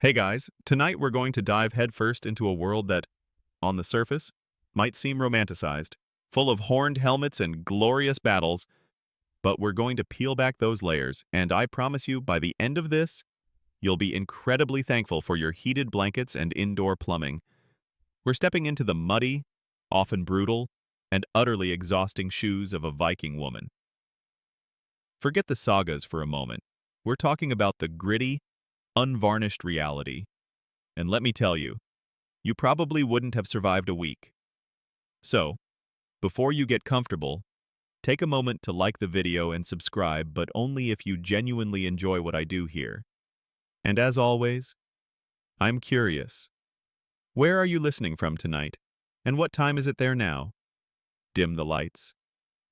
Hey guys, tonight we're going to dive headfirst into a world that, on the surface, might seem romanticized, full of horned helmets and glorious battles, but we're going to peel back those layers, and I promise you, by the end of this, you'll be incredibly thankful for your heated blankets and indoor plumbing. We're stepping into the muddy, often brutal, and utterly exhausting shoes of a Viking woman. Forget the sagas for a moment. We're talking about the gritty, unvarnished reality. And let me tell you, you probably wouldn't have survived a week. So, before you get comfortable, take a moment to like the video and subscribe, but only if you genuinely enjoy what I do here. And as always, I'm curious. Where are you listening from tonight? And what time is it there now? Dim the lights.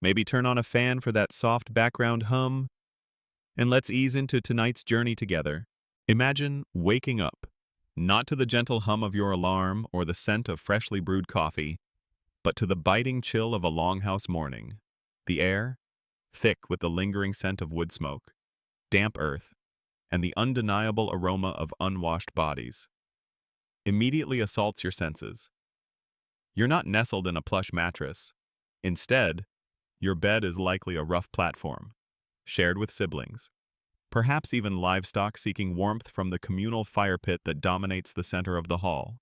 Maybe turn on a fan for that soft background hum. And let's ease into tonight's journey together. Imagine waking up, not to the gentle hum of your alarm or the scent of freshly brewed coffee, but to the biting chill of a longhouse morning. The air, thick with the lingering scent of wood smoke, damp earth, and the undeniable aroma of unwashed bodies, immediately assaults your senses. You're not nestled in a plush mattress. Instead, your bed is likely a rough platform, shared with siblings, perhaps even livestock seeking warmth from the communal fire pit that dominates the center of the hall.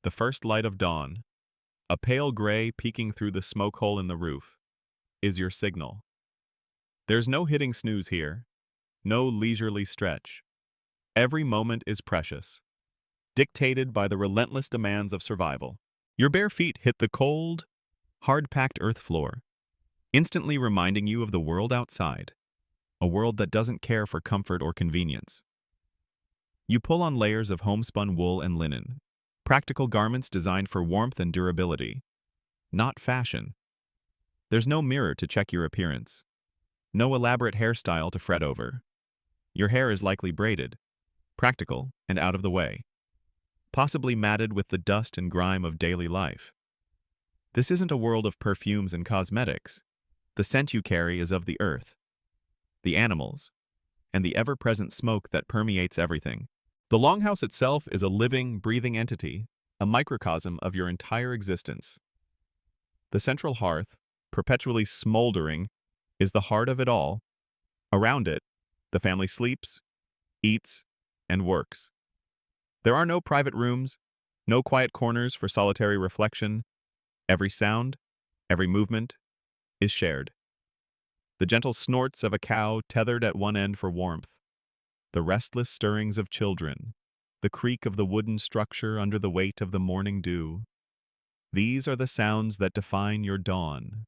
The first light of dawn, a pale gray peeking through the smoke hole in the roof, is your signal. There's no hitting snooze here, no leisurely stretch. Every moment is precious, dictated by the relentless demands of survival. Your bare feet hit the cold, hard-packed earth floor, instantly reminding you of the world outside, a world that doesn't care for comfort or convenience. You pull on layers of homespun wool and linen, practical garments designed for warmth and durability, not fashion. There's no mirror to check your appearance, no elaborate hairstyle to fret over. Your hair is likely braided, practical and out of the way, possibly matted with the dust and grime of daily life. This isn't a world of perfumes and cosmetics. The scent you carry is of the earth, the animals, and the ever-present smoke that permeates everything. The longhouse itself is a living, breathing entity, a microcosm of your entire existence. The central hearth, perpetually smoldering, is the heart of it all. Around it, the family sleeps, eats, and works. There are no private rooms, no quiet corners for solitary reflection. Every sound, every movement, is shared. The gentle snorts of a cow tethered at one end for warmth, the restless stirrings of children, the creak of the wooden structure under the weight of the morning dew. These are the sounds that define your dawn.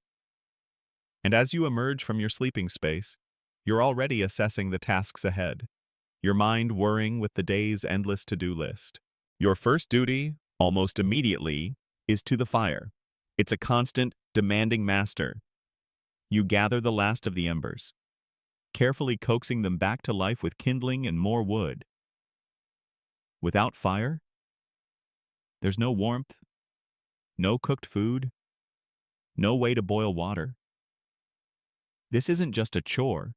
And as you emerge from your sleeping space, you're already assessing the tasks ahead, your mind whirring with the day's endless to-do list. Your first duty, almost immediately, is to the fire. It's a constant, demanding master. You gather the last of the embers, carefully coaxing them back to life with kindling and more wood. Without fire, there's no warmth, no cooked food, no way to boil water. This isn't just a chore.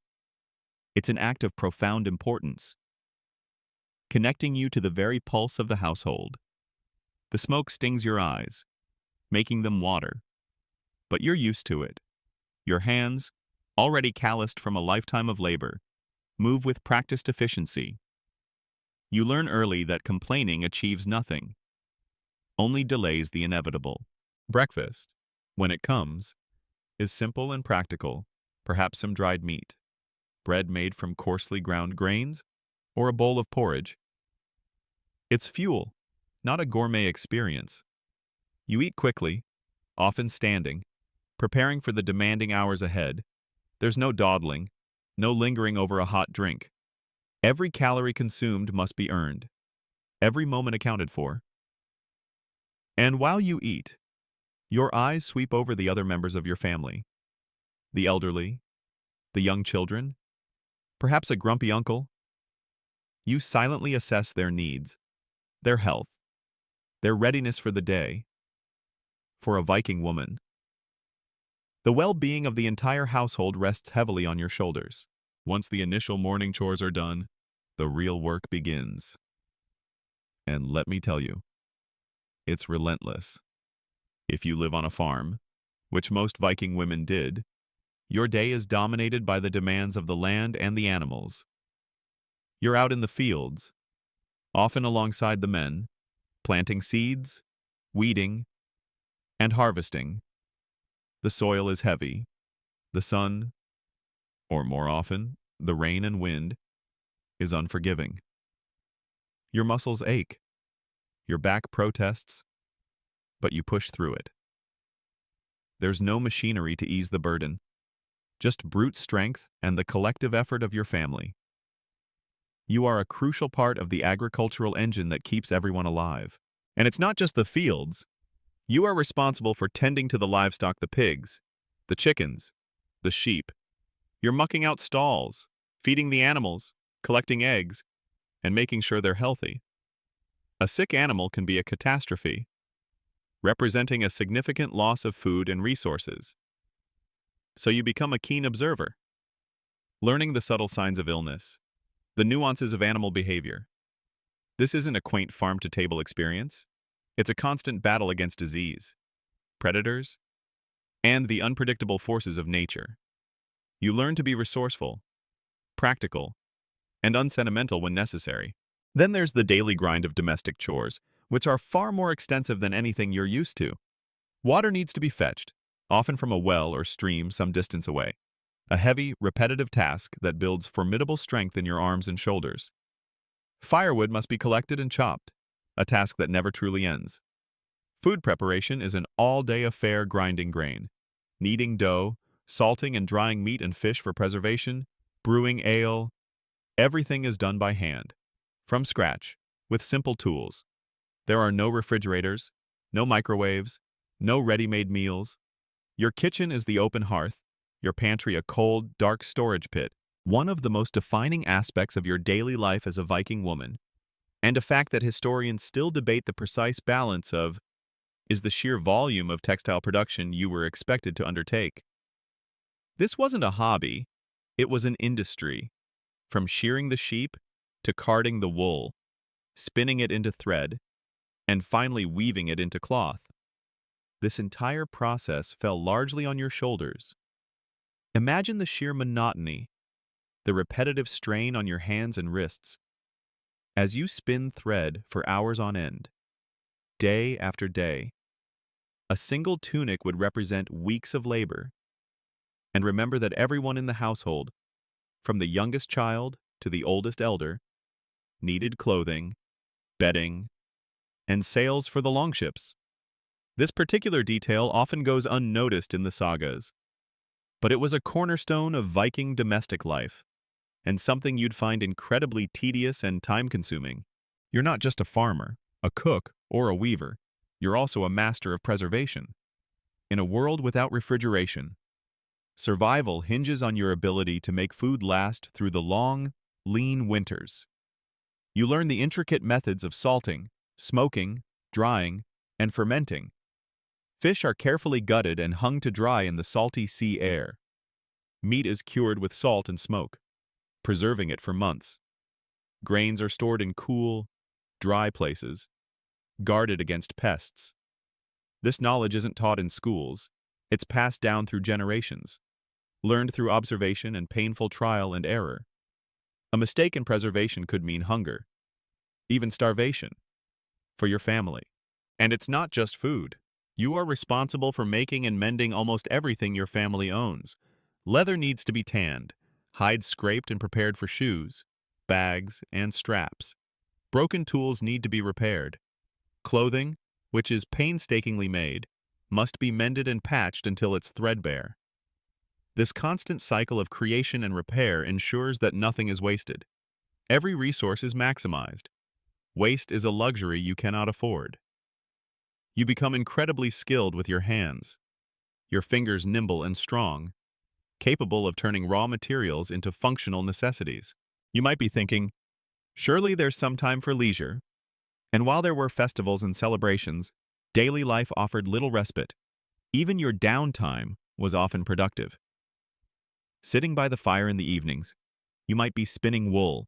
It's an act of profound importance, connecting you to the very pulse of the household. The smoke stings your eyes, making them water, but you're used to it. Your hands, already calloused from a lifetime of labor, move with practiced efficiency. You learn early that complaining achieves nothing, only delays the inevitable. Breakfast, when it comes, is simple and practical, perhaps some dried meat, bread made from coarsely ground grains, or a bowl of porridge. It's fuel, not a gourmet experience. You eat quickly, often standing, preparing for the demanding hours ahead. There's no dawdling, no lingering over a hot drink. Every calorie consumed must be earned, every moment accounted for. And while you eat, your eyes sweep over the other members of your family. The elderly, the young children, perhaps a grumpy uncle. You silently assess their needs, their health, their readiness for the day. For a Viking woman, the well-being of the entire household rests heavily on your shoulders. Once the initial morning chores are done, the real work begins. And let me tell you, it's relentless. If you live on a farm, which most Viking women did, your day is dominated by the demands of the land and the animals. You're out in the fields, often alongside the men, planting seeds, weeding, and harvesting. The soil is heavy. The sun, or more often, the rain and wind, is unforgiving. Your muscles ache. Your back protests, but you push through it. There's no machinery to ease the burden, just brute strength and the collective effort of your family. You are a crucial part of the agricultural engine that keeps everyone alive. And it's not just the fields. You are responsible for tending to the livestock, the pigs, the chickens, the sheep. You're mucking out stalls, feeding the animals, collecting eggs, and making sure they're healthy. A sick animal can be a catastrophe, representing a significant loss of food and resources. So you become a keen observer, learning the subtle signs of illness, the nuances of animal behavior. This isn't a quaint farm-to-table experience. It's a constant battle against disease, predators, and the unpredictable forces of nature. You learn to be resourceful, practical, and unsentimental when necessary. Then there's the daily grind of domestic chores, which are far more extensive than anything you're used to. Water needs to be fetched, often from a well or stream some distance away. A heavy, repetitive task that builds formidable strength in your arms and shoulders. Firewood must be collected and chopped, a task that never truly ends. Food preparation is an all-day affair, grinding grain, kneading dough, salting and drying meat and fish for preservation, brewing ale. Everything is done by hand, from scratch, with simple tools. There are no refrigerators, no microwaves, no ready-made meals. Your kitchen is the open hearth, your pantry a cold, dark storage pit, one of the most defining aspects of your daily life as a Viking woman, and a fact that historians still debate the precise balance of is the sheer volume of textile production you were expected to undertake. This wasn't a hobby, it was an industry. From shearing the sheep to carding the wool, spinning it into thread, and finally weaving it into cloth. This entire process fell largely on your shoulders. Imagine the sheer monotony, the repetitive strain on your hands and wrists, as you spin thread for hours on end, day after day. A single tunic would represent weeks of labor. And remember that everyone in the household, from the youngest child to the oldest elder, needed clothing, bedding, and sails for the longships. This particular detail often goes unnoticed in the sagas, but it was a cornerstone of Viking domestic life, and something you'd find incredibly tedious and time-consuming. You're not just a farmer, a cook, or a weaver. You're also a master of preservation. In a world without refrigeration, survival hinges on your ability to make food last through the long, lean winters. You learn the intricate methods of salting, smoking, drying, and fermenting. Fish are carefully gutted and hung to dry in the salty sea air. Meat is cured with salt and smoke, preserving it for months. Grains are stored in cool, dry places, guarded against pests. This knowledge isn't taught in schools. It's passed down through generations, learned through observation and painful trial and error. A mistake in preservation could mean hunger, even starvation, for your family. And it's not just food. You are responsible for making and mending almost everything your family owns. Leather needs to be tanned, hides scraped and prepared for shoes, bags, and straps. Broken tools need to be repaired. Clothing, which is painstakingly made, must be mended and patched until it's threadbare. This constant cycle of creation and repair ensures that nothing is wasted. Every resource is maximized. Waste is a luxury you cannot afford. You become incredibly skilled with your hands, your fingers nimble and strong, capable of turning raw materials into functional necessities. You might be thinking, surely there's some time for leisure. And while there were festivals and celebrations, daily life offered little respite. Even your downtime was often productive. Sitting by the fire in the evenings, you might be spinning wool,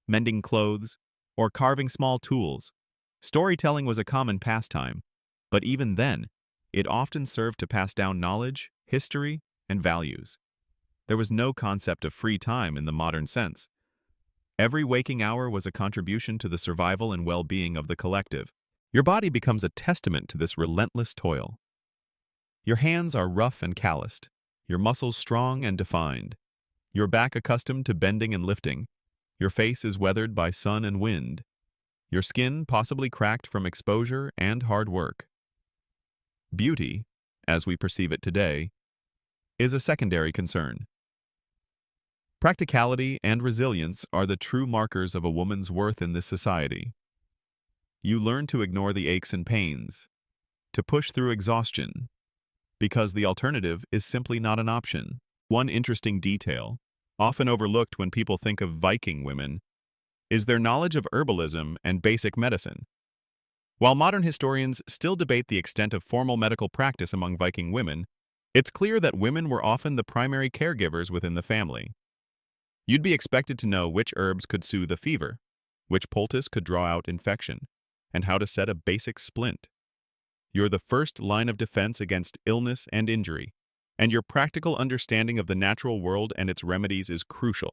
mending clothes, or carving small tools, Storytelling was a common pastime, but even then, it often served to pass down knowledge, history, and values. There was no concept of free time in the modern sense. Every waking hour was a contribution to the survival and well-being of the collective. Your body becomes a testament to this relentless toil. Your hands are rough and calloused, your muscles strong and defined, your back accustomed to bending and lifting, your face is weathered by sun and wind, your skin possibly cracked from exposure and hard work. Beauty, as we perceive it today, is a secondary concern. Practicality and resilience are the true markers of a woman's worth in this society. You learn to ignore the aches and pains, to push through exhaustion, because the alternative is simply not an option. One interesting detail, often overlooked when people think of Viking women, is their knowledge of herbalism and basic medicine. While modern historians still debate the extent of formal medical practice among Viking women, it's clear that women were often the primary caregivers within the family. You'd be expected to know which herbs could soothe a fever, which poultice could draw out infection, and how to set a basic splint. You're the first line of defense against illness and injury, and your practical understanding of the natural world and its remedies is crucial.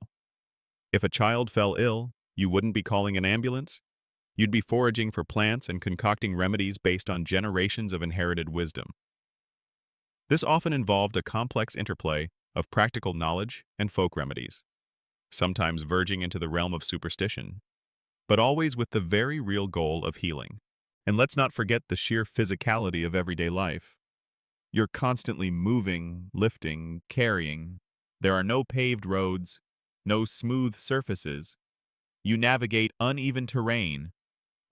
If a child fell ill, you wouldn't be calling an ambulance. You'd be foraging for plants and concocting remedies based on generations of inherited wisdom. This often involved a complex interplay of practical knowledge and folk remedies, sometimes verging into the realm of superstition, but always with the very real goal of healing. And let's not forget the sheer physicality of everyday life. You're constantly moving, lifting, carrying. There are no paved roads, no smooth surfaces. You navigate uneven terrain,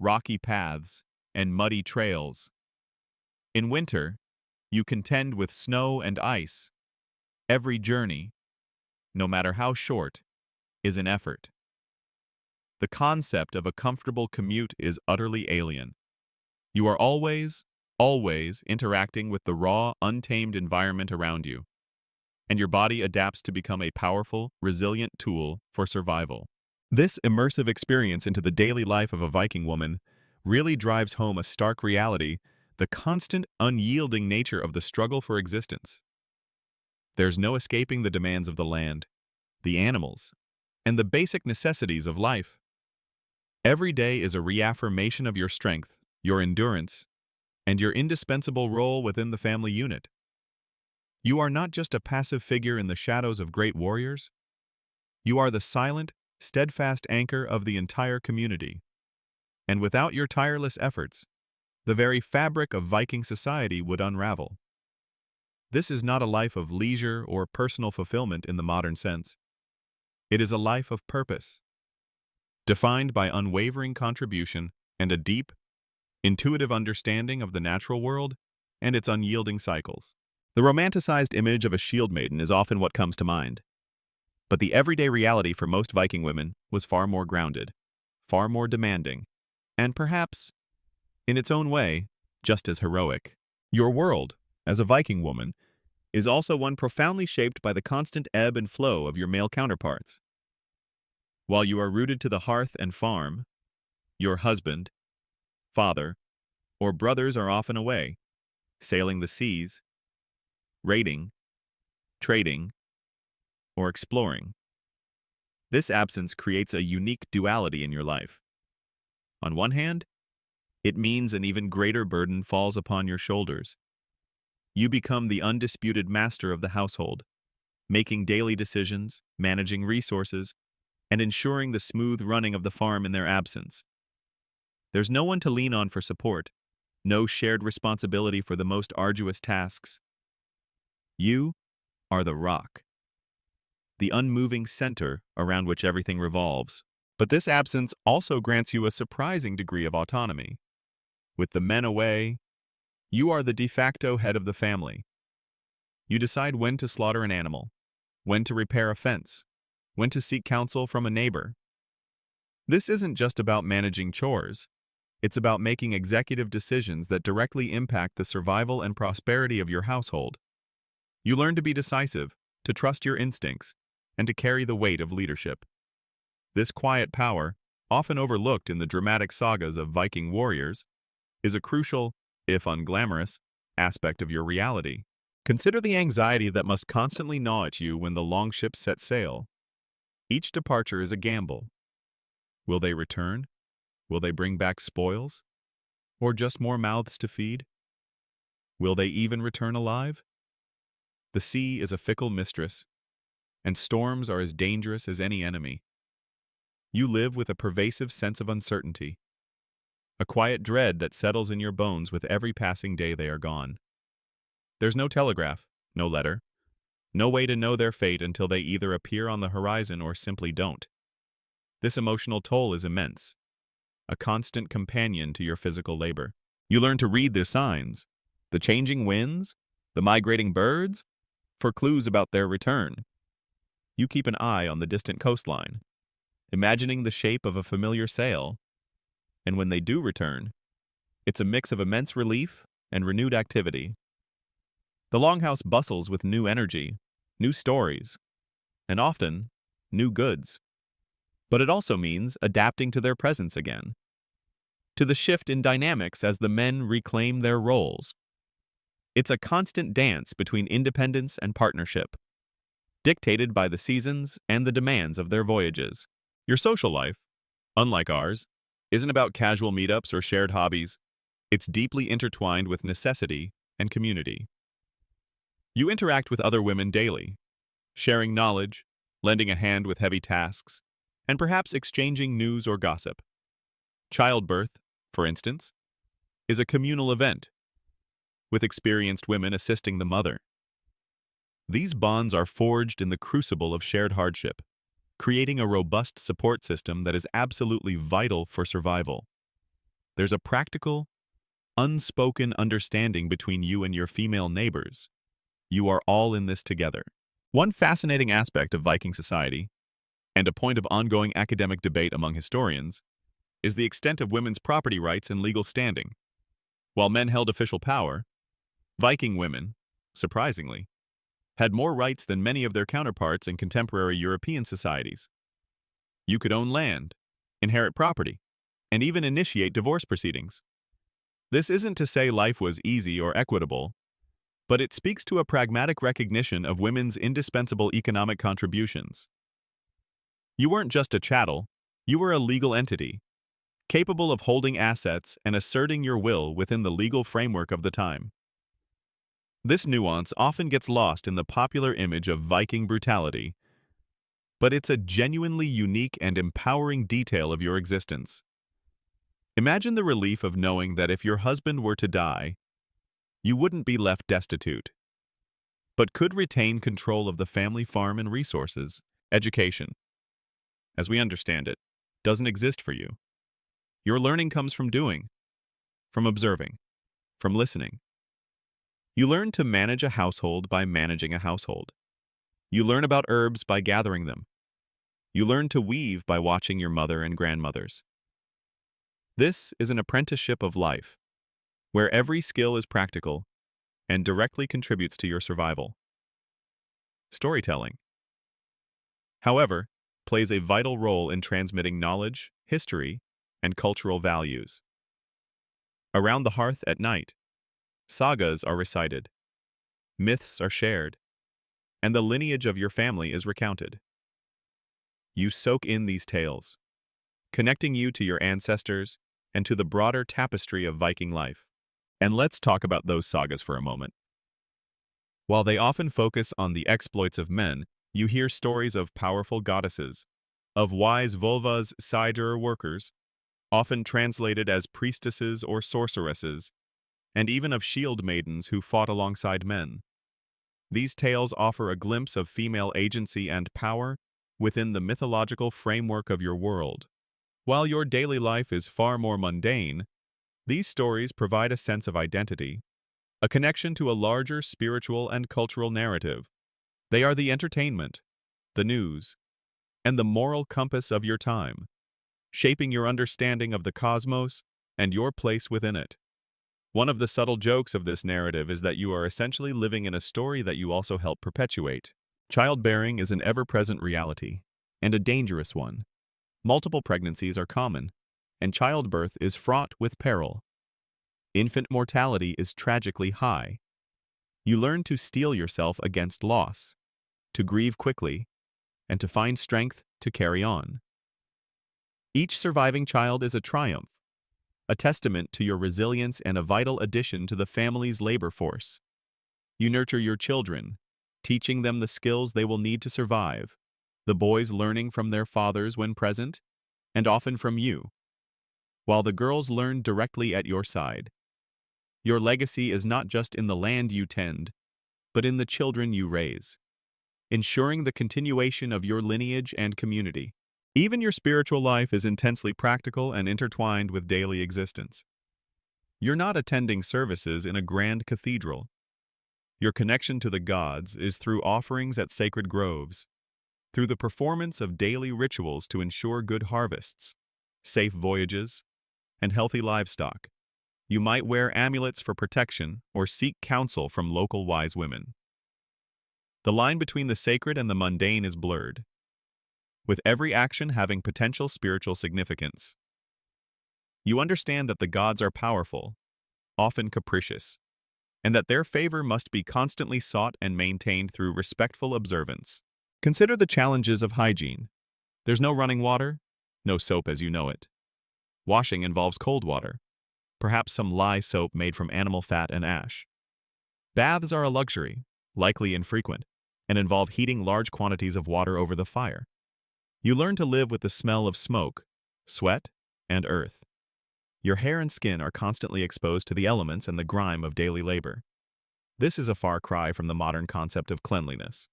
rocky paths, and muddy trails. In winter, you contend with snow and ice. Every journey, no matter how short, is an effort. The concept of a comfortable commute is utterly alien. You are always interacting with the raw, untamed environment around you, and your body adapts to become a powerful, resilient tool for survival. This immersive experience into the daily life of a Viking woman really drives home a stark reality: the constant, unyielding nature of the struggle for existence. There's no escaping the demands of the land, the animals, and the basic necessities of life. Every day is a reaffirmation of your strength, your endurance, and your indispensable role within the family unit. You are not just a passive figure in the shadows of great warriors. You are the silent, steadfast anchor of the entire community. And without your tireless efforts, the very fabric of Viking society would unravel. This is not a life of leisure or personal fulfillment in the modern sense. It is a life of purpose, defined by unwavering contribution and a deep, intuitive understanding of the natural world and its unyielding cycles. The romanticized image of a shield maiden is often what comes to mind. But the everyday reality for most Viking women was far more grounded, far more demanding, and perhaps, in its own way, just as heroic. Your world, as a Viking woman, is also one profoundly shaped by the constant ebb and flow of your male counterparts. While you are rooted to the hearth and farm, your husband, father, or brothers are often away, sailing the seas, raiding, trading, or exploring. This absence creates a unique duality in your life. On one hand, it means an even greater burden falls upon your shoulders. You become the undisputed master of the household, making daily decisions, managing resources, and ensuring the smooth running of the farm in their absence. There's no one to lean on for support, no shared responsibility for the most arduous tasks. You are the rock, the unmoving center around which everything revolves. But this absence also grants you a surprising degree of autonomy. With the men away, you are the de facto head of the family. You decide when to slaughter an animal, when to repair a fence, when to seek counsel from a neighbor. This isn't just about managing chores. It's about making executive decisions that directly impact the survival and prosperity of your household. You learn to be decisive, to trust your instincts, and to carry the weight of leadership. This quiet power, often overlooked in the dramatic sagas of Viking warriors, is a crucial, if unglamorous, aspect of your reality. Consider the anxiety that must constantly gnaw at you when the longship sets sail. Each departure is a gamble. Will they return? Will they bring back spoils? Or just more mouths to feed? Will they even return alive? The sea is a fickle mistress, and storms are as dangerous as any enemy. You live with a pervasive sense of uncertainty, a quiet dread that settles in your bones with every passing day they are gone. There's no telegraph, no letter, no way to know their fate until they either appear on the horizon or simply don't. This emotional toll is immense, a constant companion to your physical labor. You learn to read the signs, the changing winds, the migrating birds, for clues about their return. You keep an eye on the distant coastline, imagining the shape of a familiar sail, and when they do return, it's a mix of immense relief and renewed activity. The longhouse bustles with new energy, new stories, and often, new goods. But it also means adapting to their presence again, to the shift in dynamics as the men reclaim their roles. It's a constant dance between independence and partnership, dictated by the seasons and the demands of their voyages. Your social life, unlike ours, isn't about casual meetups or shared hobbies. It's deeply intertwined with necessity and community. You interact with other women daily, sharing knowledge, lending a hand with heavy tasks, and perhaps exchanging news or gossip. Childbirth, for instance, is a communal event, with experienced women assisting the mother. These bonds are forged in the crucible of shared hardship, creating a robust support system that is absolutely vital for survival. There's a practical, unspoken understanding between you and your female neighbors. You are all in this together. One fascinating aspect of Viking society, and a point of ongoing academic debate among historians, is the extent of women's property rights and legal standing. While men held official power, Viking women, surprisingly, had more rights than many of their counterparts in contemporary European societies. You could own land, inherit property, and even initiate divorce proceedings. This isn't to say life was easy or equitable, but it speaks to a pragmatic recognition of women's indispensable economic contributions. You weren't just a chattel, you were a legal entity, capable of holding assets and asserting your will within the legal framework of the time. This nuance often gets lost in the popular image of Viking brutality, but it's a genuinely unique and empowering detail of your existence. Imagine the relief of knowing that if your husband were to die, you wouldn't be left destitute, but could retain control of the family farm and resources. Education, as we understand it, doesn't exist for you. Your learning comes from doing, from observing, from listening. You learn to manage a household by managing a household. You learn about herbs by gathering them. You learn to weave by watching your mother and grandmothers. This is an apprenticeship of life, where every skill is practical and directly contributes to your survival. Storytelling, however, plays a vital role in transmitting knowledge, history, and cultural values. Around the hearth at night, sagas are recited, myths are shared, and the lineage of your family is recounted. You soak in these tales, connecting you to your ancestors and to the broader tapestry of Viking life. And let's talk about those sagas for a moment. While they often focus on the exploits of men, you hear stories of powerful goddesses, of wise vulvas, sidor workers, often translated as priestesses or sorceresses, and even of shield maidens who fought alongside men. These tales offer a glimpse of female agency and power within the mythological framework of your world. While your daily life is far more mundane, these stories provide a sense of identity, a connection to a larger spiritual and cultural narrative. They are the entertainment, the news, and the moral compass of your time, shaping your understanding of the cosmos and your place within it. One of the subtle jokes of this narrative is that you are essentially living in a story that you also help perpetuate. Childbearing is an ever-present reality, and a dangerous one. Multiple pregnancies are common, and childbirth is fraught with peril. Infant mortality is tragically high. You learn to steel yourself against loss, to grieve quickly, and to find strength to carry on. Each surviving child is a triumph, a testament to your resilience and a vital addition to the family's labor force. You nurture your children, teaching them the skills they will need to survive, the boys learning from their fathers when present, and often from you, while the girls learn directly at your side. Your legacy is not just in the land you tend, but in the children you raise, ensuring the continuation of your lineage and community. Even your spiritual life is intensely practical and intertwined with daily existence. You're not attending services in a grand cathedral. Your connection to the gods is through offerings at sacred groves, through the performance of daily rituals to ensure good harvests, safe voyages, and healthy livestock. You might wear amulets for protection or seek counsel from local wise women. The line between the sacred and the mundane is blurred, with every action having potential spiritual significance. You understand that the gods are powerful, often capricious, and that their favor must be constantly sought and maintained through respectful observance. Consider the challenges of hygiene. There's no running water, no soap as you know it. Washing involves cold water, perhaps some lye soap made from animal fat and ash. Baths are a luxury, likely infrequent, and involve heating large quantities of water over the fire. You learn to live with the smell of smoke, sweat, and earth. Your hair and skin are constantly exposed to the elements and the grime of daily labor. This is a far cry from the modern concept of cleanliness,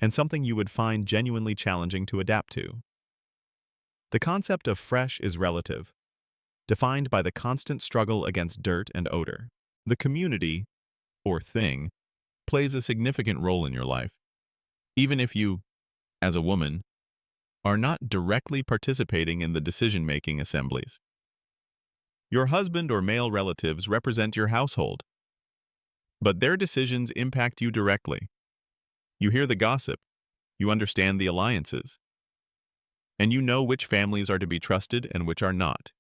and something you would find genuinely challenging to adapt to. The concept of fresh is relative, defined by the constant struggle against dirt and odor. The community, or thing, plays a significant role in your life, even if you, as a woman, are not directly participating in the decision-making assemblies. Your husband or male relatives represent your household, but their decisions impact you directly. You hear the gossip, you understand the alliances, and you know which families are to be trusted and which are not.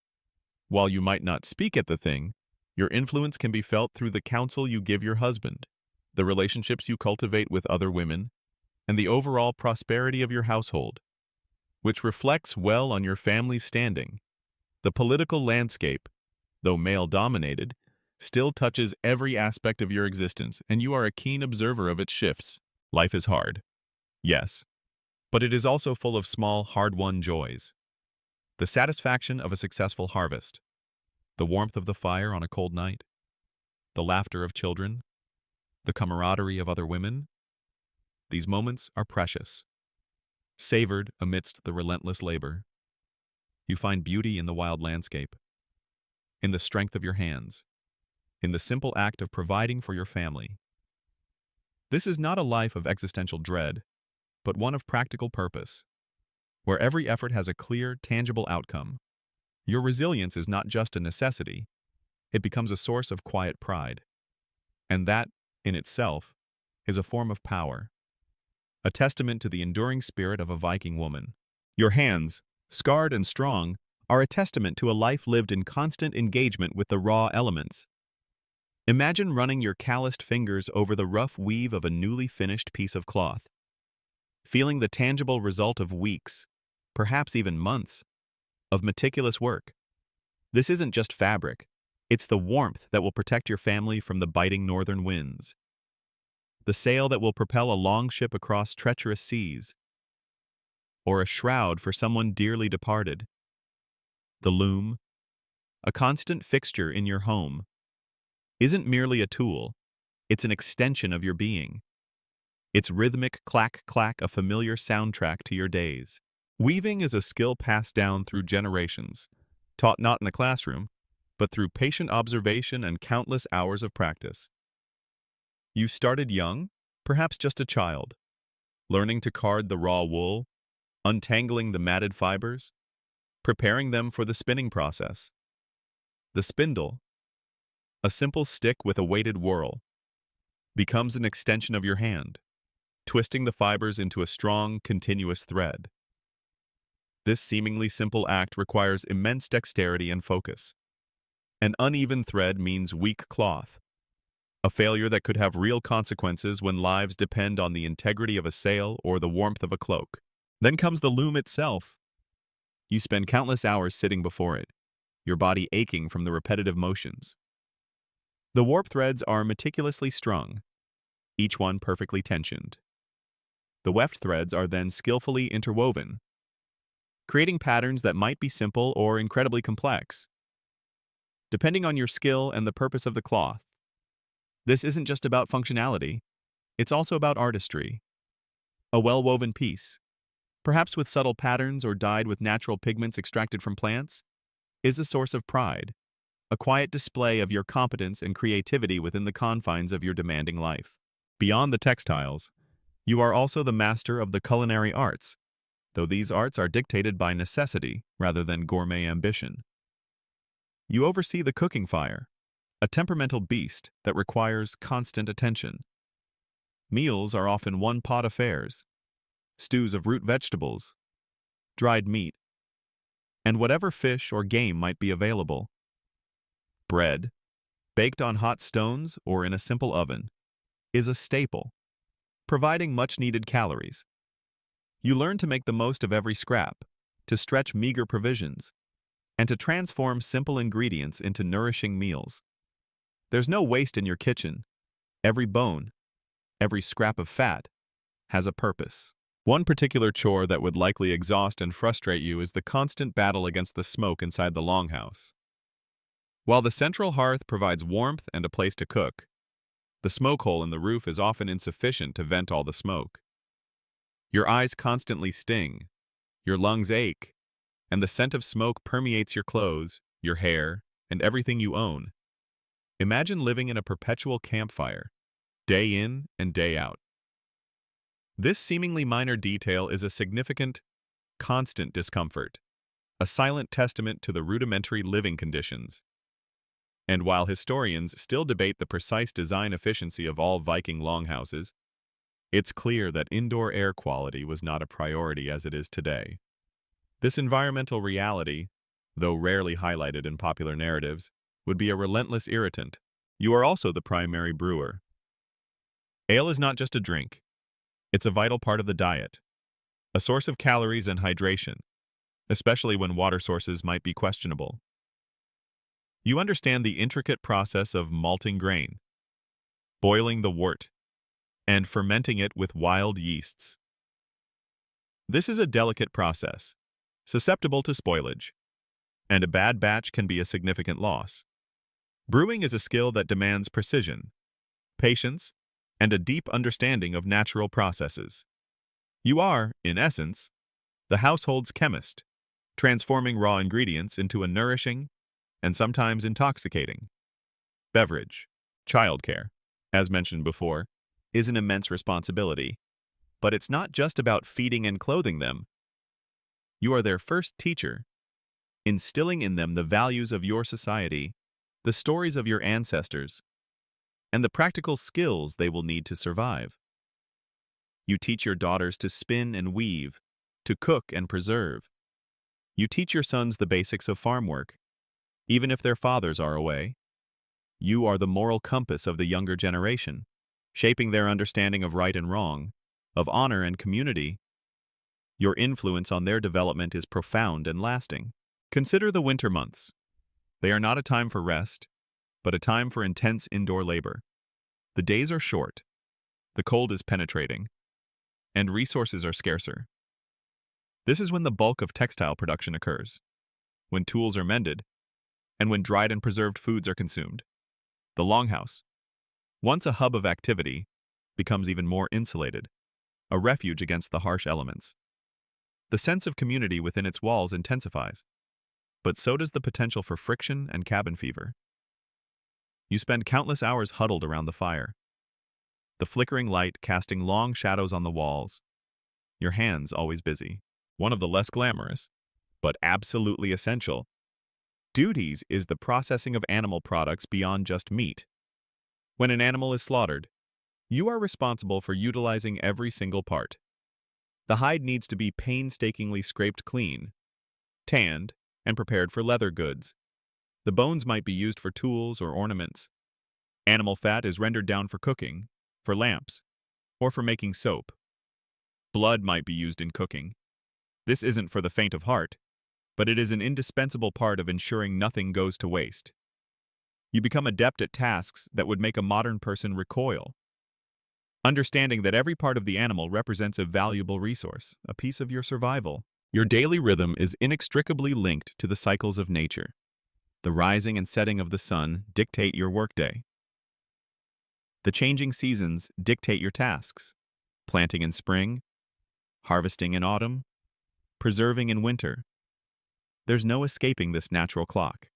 While you might not speak at the thing, your influence can be felt through the counsel you give your husband, the relationships you cultivate with other women, and the overall prosperity of your household, which reflects well on your family's standing. The political landscape, though male-dominated, still touches every aspect of your existence, and you are a keen observer of its shifts. Life is hard, yes, but it is also full of small, hard-won joys. The satisfaction of a successful harvest, the warmth of the fire on a cold night, the laughter of children, the camaraderie of other women. These moments are precious, savored amidst the relentless labor. You find beauty in the wild landscape, in the strength of your hands, in the simple act of providing for your family. This is not a life of existential dread, but one of practical purpose, where every effort has a clear, tangible outcome. Your resilience is not just a necessity, it becomes a source of quiet pride. And that, in itself, is a form of power, a testament to the enduring spirit of a Viking woman. Your hands, scarred and strong, are a testament to a life lived in constant engagement with the raw elements. Imagine running your calloused fingers over the rough weave of a newly finished piece of cloth, feeling the tangible result of weeks, perhaps even months, of meticulous work. This isn't just fabric, it's the warmth that will protect your family from the biting northern winds, the sail that will propel a longship across treacherous seas, or a shroud for someone dearly departed. The loom, a constant fixture in your home, isn't merely a tool, it's an extension of your being. Its rhythmic clack-clack a familiar soundtrack to your days. Weaving is a skill passed down through generations, taught not in a classroom, but through patient observation and countless hours of practice. You started young, perhaps just a child, learning to card the raw wool, untangling the matted fibers, preparing them for the spinning process. The spindle, a simple stick with a weighted whorl, becomes an extension of your hand, twisting the fibers into a strong, continuous thread. This seemingly simple act requires immense dexterity and focus. An uneven thread means weak cloth, a failure that could have real consequences when lives depend on the integrity of a sail or the warmth of a cloak. Then comes the loom itself. You spend countless hours sitting before it, your body aching from the repetitive motions. The warp threads are meticulously strung, each one perfectly tensioned. The weft threads are then skillfully interwoven, creating patterns that might be simple or incredibly complex, depending on your skill and the purpose of the cloth. This isn't just about functionality, it's also about artistry. A well-woven piece, perhaps with subtle patterns or dyed with natural pigments extracted from plants, is a source of pride, a quiet display of your competence and creativity within the confines of your demanding life. Beyond the textiles, you are also the master of the culinary arts, though these arts are dictated by necessity rather than gourmet ambition. You oversee the cooking fire, a temperamental beast that requires constant attention. Meals are often one-pot affairs, stews of root vegetables, dried meat, and whatever fish or game might be available. Bread, baked on hot stones or in a simple oven, is a staple, providing much-needed calories. You learn to make the most of every scrap, to stretch meager provisions, and to transform simple ingredients into nourishing meals. There's no waste in your kitchen. Every bone, every scrap of fat, has a purpose. One particular chore that would likely exhaust and frustrate you is the constant battle against the smoke inside the longhouse. While the central hearth provides warmth and a place to cook, the smoke hole in the roof is often insufficient to vent all the smoke. Your eyes constantly sting, your lungs ache, and the scent of smoke permeates your clothes, your hair, and everything you own. Imagine living in a perpetual campfire, day in and day out. This seemingly minor detail is a significant, constant discomfort, a silent testament to the rudimentary living conditions. And while historians still debate the precise design efficiency of all Viking longhouses, it's clear that indoor air quality was not a priority as it is today. This environmental reality, though rarely highlighted in popular narratives, would be a relentless irritant. You are also the primary brewer. Ale is not just a drink. It's a vital part of the diet, a source of calories and hydration, especially when water sources might be questionable. You understand the intricate process of malting grain, boiling the wort, and fermenting it with wild yeasts. This is a delicate process, susceptible to spoilage, and a bad batch can be a significant loss. Brewing is a skill that demands precision, patience, and a deep understanding of natural processes. You are, in essence, the household's chemist, transforming raw ingredients into a nourishing and sometimes intoxicating beverage. Childcare, as mentioned before, is an immense responsibility, but it's not just about feeding and clothing them. You are their first teacher, instilling in them the values of your society, the stories of your ancestors, and the practical skills they will need to survive. You teach your daughters to spin and weave, to cook and preserve. You teach your sons the basics of farm work, even if their fathers are away. You are the moral compass of the younger generation, shaping their understanding of right and wrong, of honor and community. Your influence on their development is profound and lasting. Consider the winter months. They are not a time for rest, but a time for intense indoor labor. The days are short, the cold is penetrating, and resources are scarcer. This is when the bulk of textile production occurs, when tools are mended, and when dried and preserved foods are consumed. The longhouse, once a hub of activity, becomes even more insulated, a refuge against the harsh elements. The sense of community within its walls intensifies, but so does the potential for friction and cabin fever. You spend countless hours huddled around the fire, the flickering light casting long shadows on the walls, your hands always busy. One of the less glamorous, but absolutely essential, duties is the processing of animal products beyond just meat. When an animal is slaughtered, you are responsible for utilizing every single part. The hide needs to be painstakingly scraped clean, tanned, and prepared for leather goods. The bones might be used for tools or ornaments. Animal fat is rendered down for cooking, for lamps, or for making soap. Blood might be used in cooking. This isn't for the faint of heart, but it is an indispensable part of ensuring nothing goes to waste. You become adept at tasks that would make a modern person recoil, understanding that every part of the animal represents a valuable resource, a piece of your survival. Your daily rhythm is inextricably linked to the cycles of nature. The rising and setting of the sun dictate your workday. The changing seasons dictate your tasks. Planting in spring, harvesting in autumn, preserving in winter. There's no escaping this natural clock.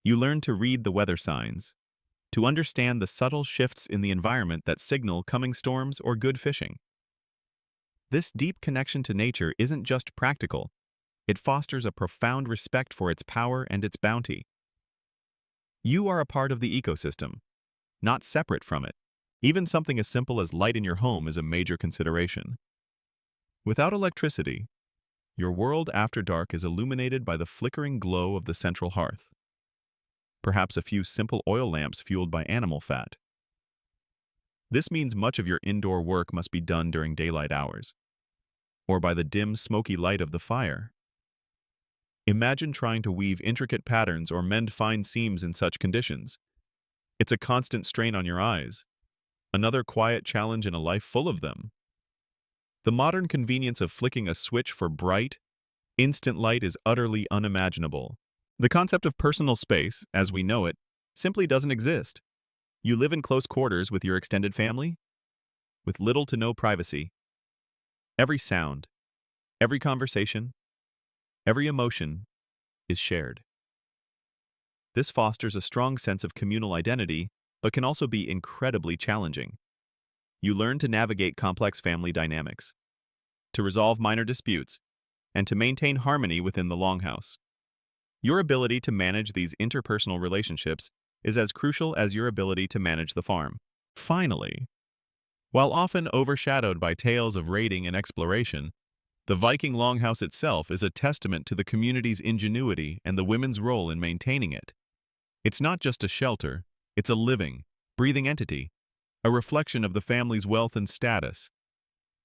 You learn to read the weather signs, to understand the subtle shifts in the environment that signal coming storms or good fishing. This deep connection to nature isn't just practical, it fosters a profound respect for its power and its bounty. You are a part of the ecosystem, not separate from it. Even something as simple as light in your home is a major consideration. Without electricity, your world after dark is illuminated by the flickering glow of the central hearth. Perhaps a few simple oil lamps fueled by animal fat. This means much of your indoor work must be done during daylight hours, or by the dim, smoky light of the fire. Imagine trying to weave intricate patterns or mend fine seams in such conditions. It's a constant strain on your eyes, another quiet challenge in a life full of them. The modern convenience of flicking a switch for bright, instant light is utterly unimaginable. The concept of personal space, as we know it, simply doesn't exist. You live in close quarters with your extended family, with little to no privacy. Every sound, every conversation, every emotion is shared. This fosters a strong sense of communal identity, but can also be incredibly challenging. You learn to navigate complex family dynamics, to resolve minor disputes, and to maintain harmony within the longhouse. Your ability to manage these interpersonal relationships is as crucial as your ability to manage the farm. Finally, while often overshadowed by tales of raiding and exploration, the Viking longhouse itself is a testament to the community's ingenuity and the women's role in maintaining it. It's not just a shelter, it's a living, breathing entity, a reflection of the family's wealth and status.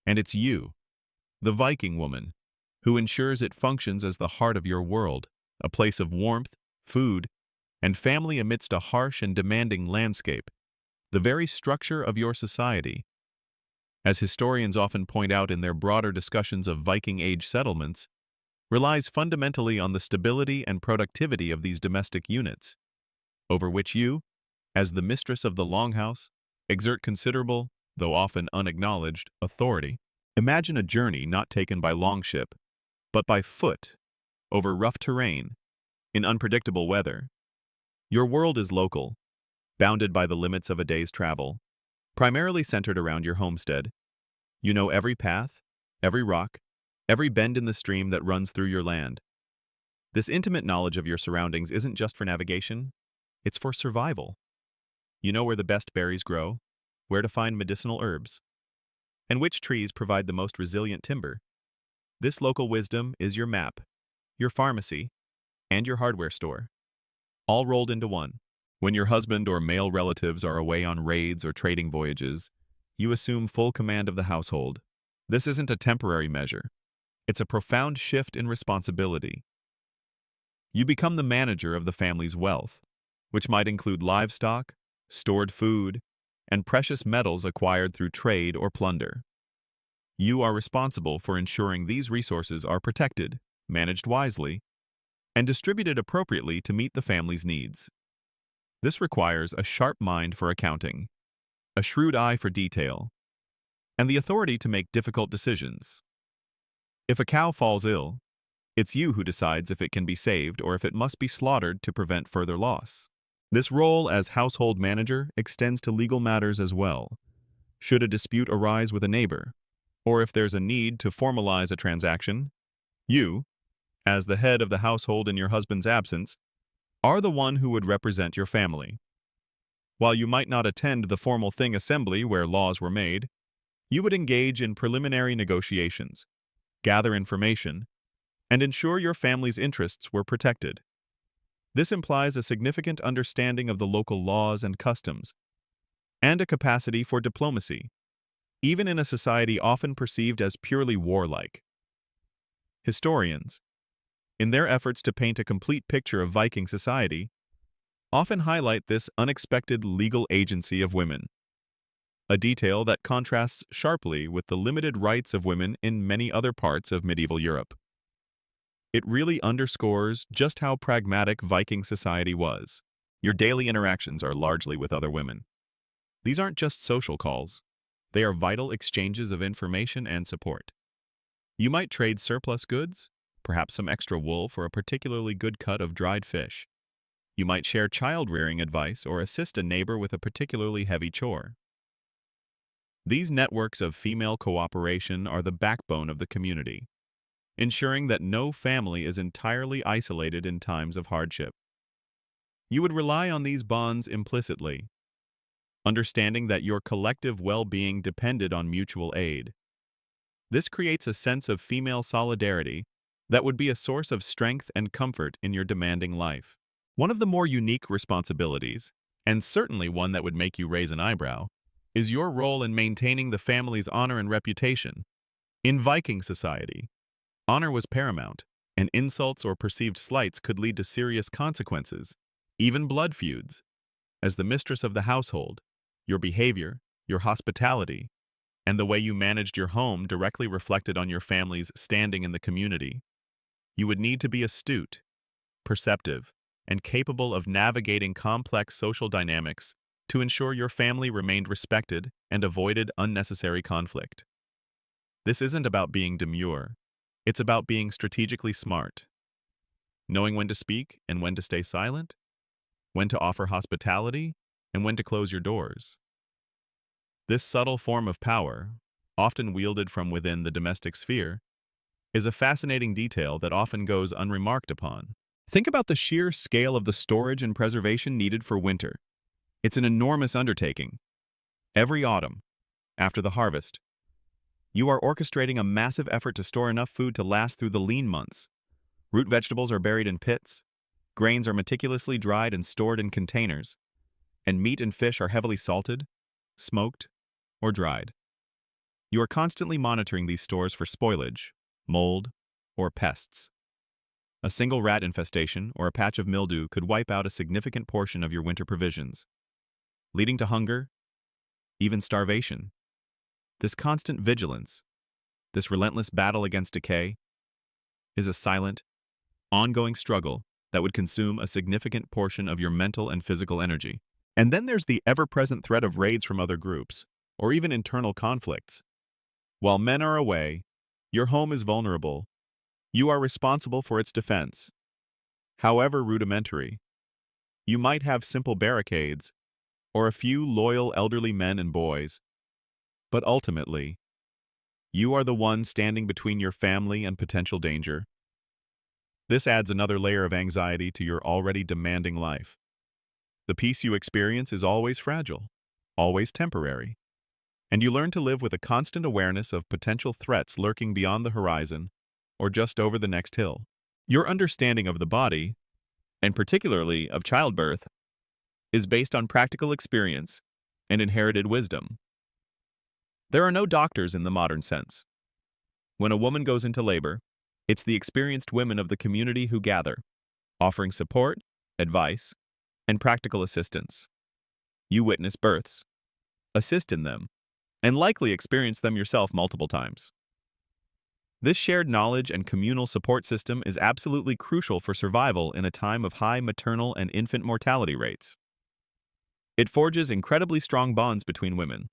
And it's you, the Viking woman, who ensures it functions as the heart of your world, a place of warmth, food, and family amidst a harsh and demanding landscape, the very structure of your society. As historians often point out in their broader discussions of Viking Age settlements, relies fundamentally on the stability and productivity of these domestic units, over which you, as the mistress of the longhouse, exert considerable, though often unacknowledged, authority. Imagine a journey not taken by longship, but by foot, over rough terrain, in unpredictable weather. Your world is local, bounded by the limits of a day's travel, primarily centered around your homestead. You know every path, every rock, every bend in the stream that runs through your land. This intimate knowledge of your surroundings isn't just for navigation, it's for survival. You know where the best berries grow, where to find medicinal herbs, and which trees provide the most resilient timber. This local wisdom is your map, your pharmacy, and your hardware store, all rolled into one. When your husband or male relatives are away on raids or trading voyages, you assume full command of the household. This isn't a temporary measure. It's a profound shift in responsibility. You become the manager of the family's wealth, which might include livestock, stored food, and precious metals acquired through trade or plunder. You are responsible for ensuring these resources are protected, managed wisely, and distributed appropriately to meet the family's needs. This requires a sharp mind for accounting, a shrewd eye for detail, and the authority to make difficult decisions. If a cow falls ill, it's you who decides if it can be saved or if it must be slaughtered to prevent further loss. This role as household manager extends to legal matters as well. Should a dispute arise with a neighbor, or if there's a need to formalize a transaction, you, as the head of the household in your husband's absence, are the one who would represent your family. While you might not attend the formal thing assembly where laws were made, You would engage in preliminary negotiations, gather information, and ensure your family's interests were protected. This implies a significant understanding of the local laws and customs, and a capacity for diplomacy, even in a society often perceived as purely warlike. Historians, in their efforts to paint a complete picture of Viking society, often highlight this unexpected legal agency of women, a detail that contrasts sharply with the limited rights of women in many other parts of medieval Europe. It really underscores just how pragmatic Viking society was. Your daily interactions are largely with other women. These aren't just social calls. They are vital exchanges of information and support. You might trade surplus goods, perhaps some extra wool for a particularly good cut of dried fish. You might share child-rearing advice or assist a neighbor with a particularly heavy chore. These networks of female cooperation are the backbone of the community, ensuring that no family is entirely isolated in times of hardship. You would rely on these bonds implicitly, understanding that your collective well-being depended on mutual aid. This creates a sense of female solidarity that would be a source of strength and comfort in your demanding life. One of the more unique responsibilities, and certainly one that would make you raise an eyebrow, is your role in maintaining the family's honor and reputation. In Viking society, honor was paramount, and insults or perceived slights could lead to serious consequences, even blood feuds. As the mistress of the household, your behavior, your hospitality, and the way you managed your home directly reflected on your family's standing in the community. You would need to be astute, perceptive, and capable of navigating complex social dynamics to ensure your family remained respected and avoided unnecessary conflict. This isn't about being demure. It's about being strategically smart, knowing when to speak and when to stay silent, when to offer hospitality, and when to close your doors. This subtle form of power, often wielded from within the domestic sphere, is a fascinating detail that often goes unremarked upon. Think about the sheer scale of the storage and preservation needed for winter. It's an enormous undertaking. Every autumn, after the harvest, you are orchestrating a massive effort to store enough food to last through the lean months. Root vegetables are buried in pits, grains are meticulously dried and stored in containers, and meat and fish are heavily salted, smoked, or dried. You are constantly monitoring these stores for spoilage, mold, or pests. A single rat infestation or a patch of mildew could wipe out a significant portion of your winter provisions, leading to hunger, even starvation. This constant vigilance, this relentless battle against decay, is a silent, ongoing struggle that would consume a significant portion of your mental and physical energy. And then there's the ever-present threat of raids from other groups, or even internal conflicts. While men are away, your home is vulnerable. You are responsible for its defense. However rudimentary, you might have simple barricades, or a few loyal elderly men and boys. But ultimately, you are the one standing between your family and potential danger. This adds another layer of anxiety to your already demanding life. The peace you experience is always fragile, always temporary, and you learn to live with a constant awareness of potential threats lurking beyond the horizon or just over the next hill. Your understanding of the body, and particularly of childbirth, is based on practical experience and inherited wisdom. There are no doctors in the modern sense. When a woman goes into labor, it's the experienced women of the community who gather, offering support, advice, and practical assistance. You witness births, assist in them, and likely experience them yourself multiple times. This shared knowledge and communal support system is absolutely crucial for survival in a time of high maternal and infant mortality rates. It forges incredibly strong bonds between women,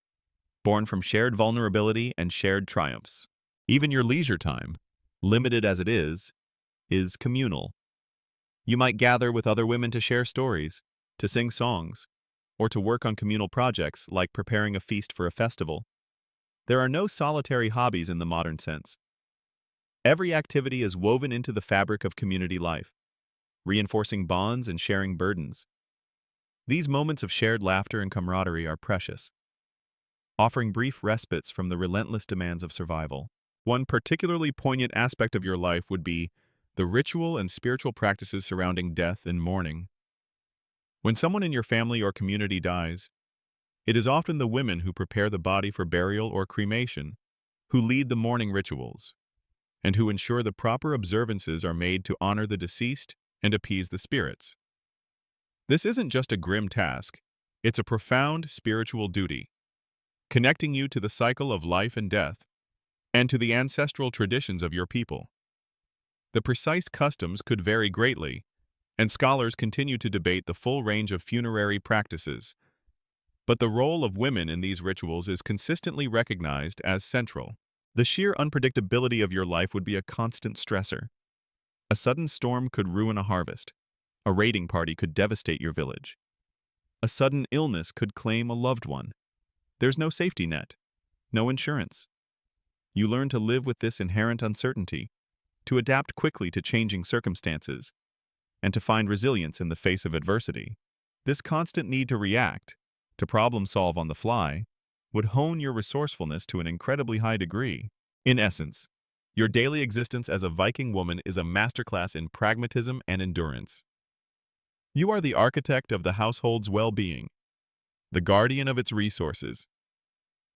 born from shared vulnerability and shared triumphs. Even your leisure time, limited as it is communal. You might gather with other women to share stories, to sing songs, or to work on communal projects like preparing a feast for a festival. There are no solitary hobbies in the modern sense. Every activity is woven into the fabric of community life, reinforcing bonds and sharing burdens. These moments of shared laughter and camaraderie are precious. offering brief respites from the relentless demands of survival. One particularly poignant aspect of your life would be the ritual and spiritual practices surrounding death and mourning. When someone in your family or community dies, it is often the women who prepare the body for burial or cremation, who lead the mourning rituals, and who ensure the proper observances are made to honor the deceased and appease the spirits. This isn't just a grim task, it's a profound spiritual duty, connecting you to the cycle of life and death, and to the ancestral traditions of your people. The precise customs could vary greatly, and scholars continue to debate the full range of funerary practices, but the role of women in these rituals is consistently recognized as central. The sheer unpredictability of your life would be a constant stressor. A sudden storm could ruin a harvest. A raiding party could devastate your village. A sudden illness could claim a loved one. There's no safety net, no insurance. You learn to live with this inherent uncertainty, to adapt quickly to changing circumstances, and to find resilience in the face of adversity. This constant need to react, to problem solve on the fly, would hone your resourcefulness to an incredibly high degree. In essence, your daily existence as a Viking woman is a masterclass in pragmatism and endurance. You are the architect of the household's well-being, the guardian of its resources,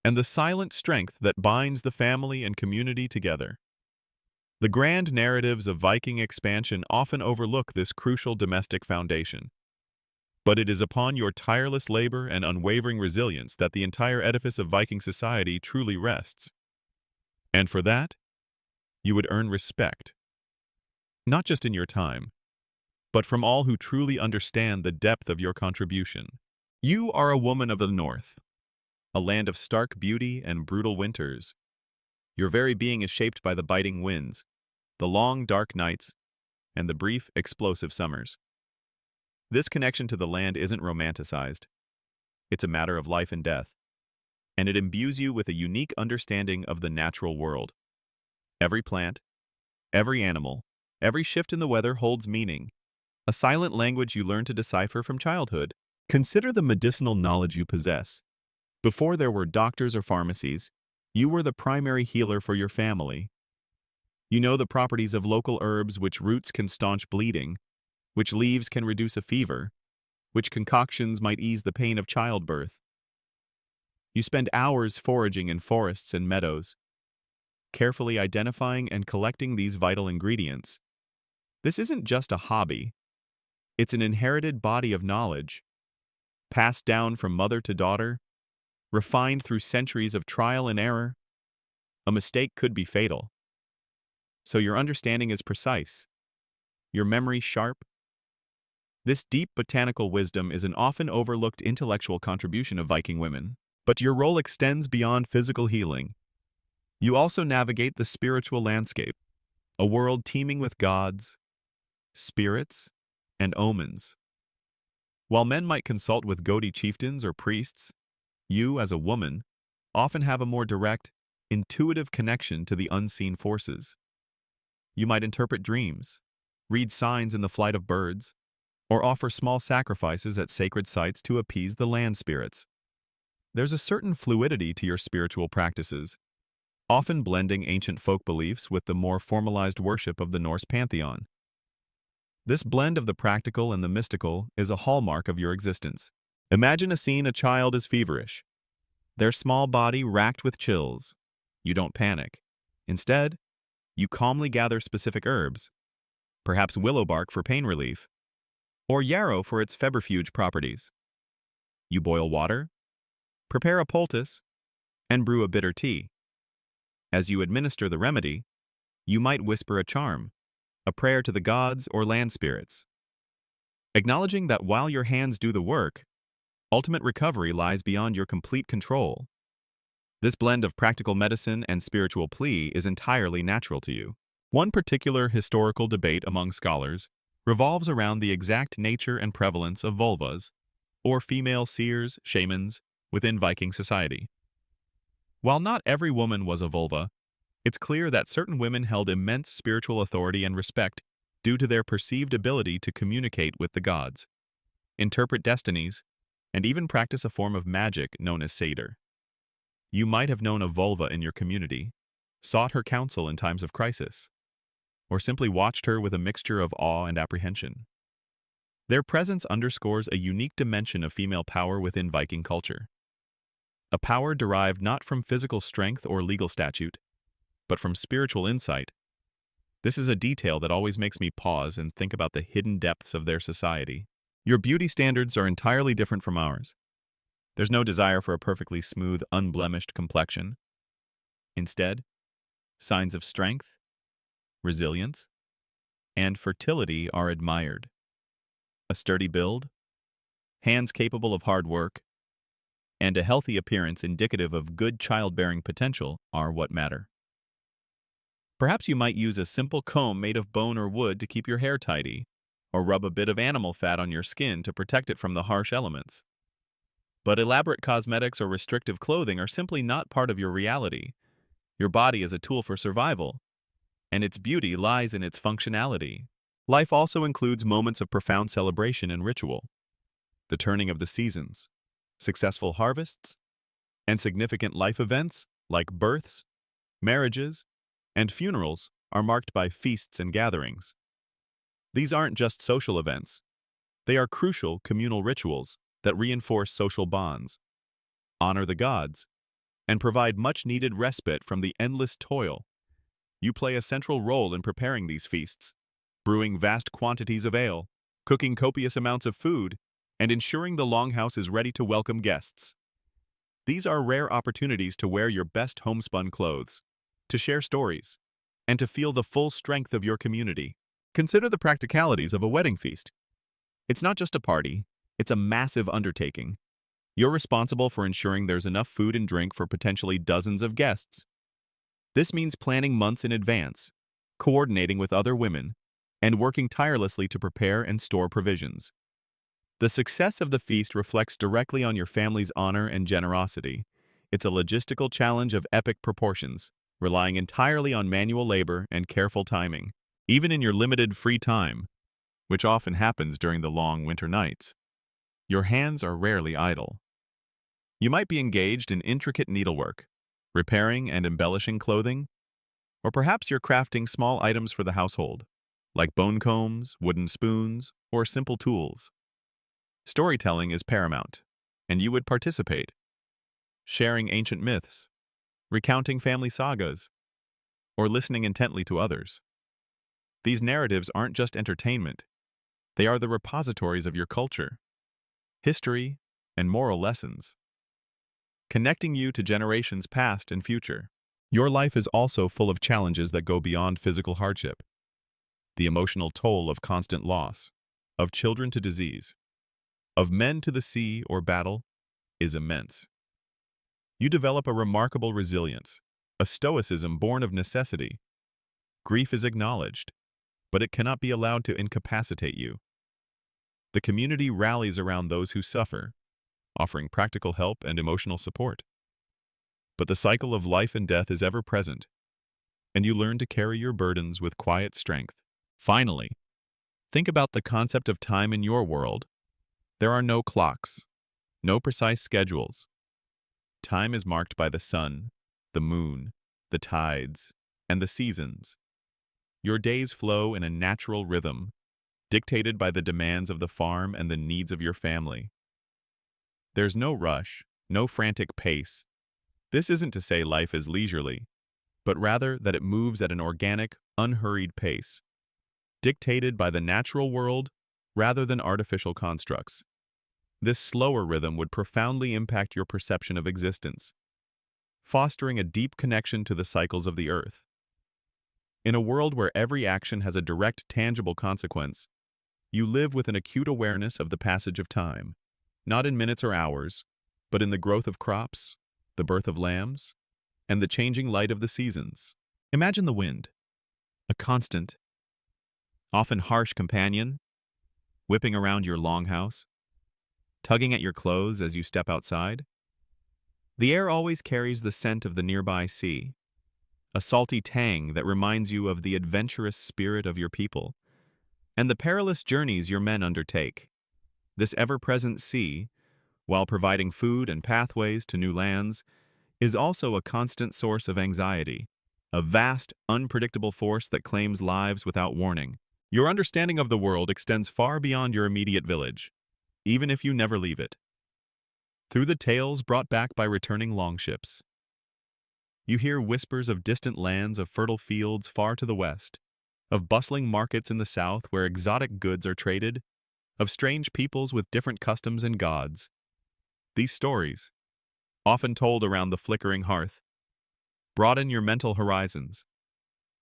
and the silent strength that binds the family and community together. The grand narratives of Viking expansion often overlook this crucial domestic foundation. But it is upon your tireless labor and unwavering resilience that the entire edifice of Viking society truly rests. And for that, you would earn respect, not just in your time, but from all who truly understand the depth of your contribution. You are a woman of the North, a land of stark beauty and brutal winters. Your very being is shaped by the biting winds, the long, dark nights, and the brief, explosive summers. This connection to the land isn't romanticized. It's a matter of life and death, and it imbues you with a unique understanding of the natural world. Every plant, every animal, every shift in the weather holds meaning, a silent language you learn to decipher from childhood. Consider the medicinal knowledge you possess. Before there were doctors or pharmacies, you were the primary healer for your family. You know the properties of local herbs, which roots can staunch bleeding, which leaves can reduce a fever, which concoctions might ease the pain of childbirth. You spend hours foraging in forests and meadows, carefully identifying and collecting these vital ingredients. This isn't just a hobby. It's an inherited body of knowledge, passed down from mother to daughter, refined through centuries of trial and error. A mistake could be fatal. So your understanding is precise, your memory sharp. This deep botanical wisdom is an often overlooked intellectual contribution of Viking women, but your role extends beyond physical healing. You also navigate the spiritual landscape, a world teeming with gods, spirits, and omens. While men might consult with goatee chieftains or priests, you, as a woman, often have a more direct, intuitive connection to the unseen forces. You might interpret dreams, read signs in the flight of birds, or offer small sacrifices at sacred sites to appease the land spirits. There's a certain fluidity to your spiritual practices, often blending ancient folk beliefs with the more formalized worship of the Norse pantheon. This blend of the practical and the mystical is a hallmark of your existence. Imagine a scene: a child is feverish, their small body racked with chills. You don't panic. Instead, you calmly gather specific herbs, perhaps willow bark for pain relief, or yarrow for its febrifuge properties. You boil water, prepare a poultice, and brew a bitter tea. As you administer the remedy, you might whisper a charm, a prayer to the gods or land spirits, acknowledging that while your hands do the work, ultimate recovery lies beyond your complete control. This blend of practical medicine and spiritual plea is entirely natural to you. One particular historical debate among scholars revolves around the exact nature and prevalence of vulvas, or female seers, shamans, within Viking society. While not every woman was a vulva, it's clear that certain women held immense spiritual authority and respect due to their perceived ability to communicate with the gods, interpret destinies, and even practice a form of magic known as satyr. You might have known a vulva in your community, sought her counsel in times of crisis, or simply watched her with a mixture of awe and apprehension. Their presence underscores a unique dimension of female power within Viking culture. A power derived not from physical strength or legal statute, but from spiritual insight. This is a detail that always makes me pause and think about the hidden depths of their society. Your beauty standards are entirely different from ours. There's no desire for a perfectly smooth, unblemished complexion. Instead, signs of strength, resilience, and fertility are admired. A sturdy build, hands capable of hard work, and a healthy appearance indicative of good childbearing potential are what matter. Perhaps you might use a simple comb made of bone or wood to keep your hair tidy, or rub a bit of animal fat on your skin to protect it from the harsh elements. But elaborate cosmetics or restrictive clothing are simply not part of your reality. Your body is a tool for survival, and its beauty lies in its functionality. Life also includes moments of profound celebration and ritual. The turning of the seasons, successful harvests, and significant life events like births, marriages, and funerals are marked by feasts and gatherings. These aren't just social events. They are crucial communal rituals that reinforce social bonds, honor the gods, and provide much-needed respite from the endless toil. You play a central role in preparing these feasts, brewing vast quantities of ale, cooking copious amounts of food, and ensuring the longhouse is ready to welcome guests. These are rare opportunities to wear your best homespun clothes, to share stories, and to feel the full strength of your community. Consider the practicalities of a wedding feast. It's not just a party, it's a massive undertaking. You're responsible for ensuring there's enough food and drink for potentially dozens of guests. This means planning months in advance, coordinating with other women, and working tirelessly to prepare and store provisions. The success of the feast reflects directly on your family's honor and generosity. It's a logistical challenge of epic proportions, relying entirely on manual labor and careful timing. Even in your limited free time, which often happens during the long winter nights, your hands are rarely idle. You might be engaged in intricate needlework, repairing and embellishing clothing, or perhaps you're crafting small items for the household, like bone combs, wooden spoons, or simple tools. Storytelling is paramount, and you would participate, sharing ancient myths, recounting family sagas, or listening intently to others. These narratives aren't just entertainment. They are the repositories of your culture, history, and moral lessons, connecting you to generations past and future. Your life is also full of challenges that go beyond physical hardship. The emotional toll of constant loss, of children to disease, of men to the sea or battle, is immense. You develop a remarkable resilience, a stoicism born of necessity. Grief is acknowledged, but it cannot be allowed to incapacitate you. The community rallies around those who suffer, offering practical help and emotional support. But the cycle of life and death is ever present, and you learn to carry your burdens with quiet strength. Finally, think about the concept of time in your world. There are no clocks, no precise schedules. Time is marked by the sun, the moon, the tides, and the seasons. Your days flow in a natural rhythm, dictated by the demands of the farm and the needs of your family. There's no rush, no frantic pace. This isn't to say life is leisurely, but rather that it moves at an organic, unhurried pace, dictated by the natural world rather than artificial constructs. This slower rhythm would profoundly impact your perception of existence, fostering a deep connection to the cycles of the earth. In a world where every action has a direct, tangible consequence, you live with an acute awareness of the passage of time, not in minutes or hours, but in the growth of crops, the birth of lambs, and the changing light of the seasons. Imagine the wind, a constant, often harsh companion, whipping around your longhouse, tugging at your clothes as you step outside. The air always carries the scent of the nearby sea, a salty tang that reminds you of the adventurous spirit of your people and the perilous journeys your men undertake. This ever-present sea, while providing food and pathways to new lands, is also a constant source of anxiety, a vast, unpredictable force that claims lives without warning. Your understanding of the world extends far beyond your immediate village, even if you never leave it. Through the tales brought back by returning longships, you hear whispers of distant lands, of fertile fields far to the west, of bustling markets in the south where exotic goods are traded, of strange peoples with different customs and gods. These stories, often told around the flickering hearth, broaden your mental horizons,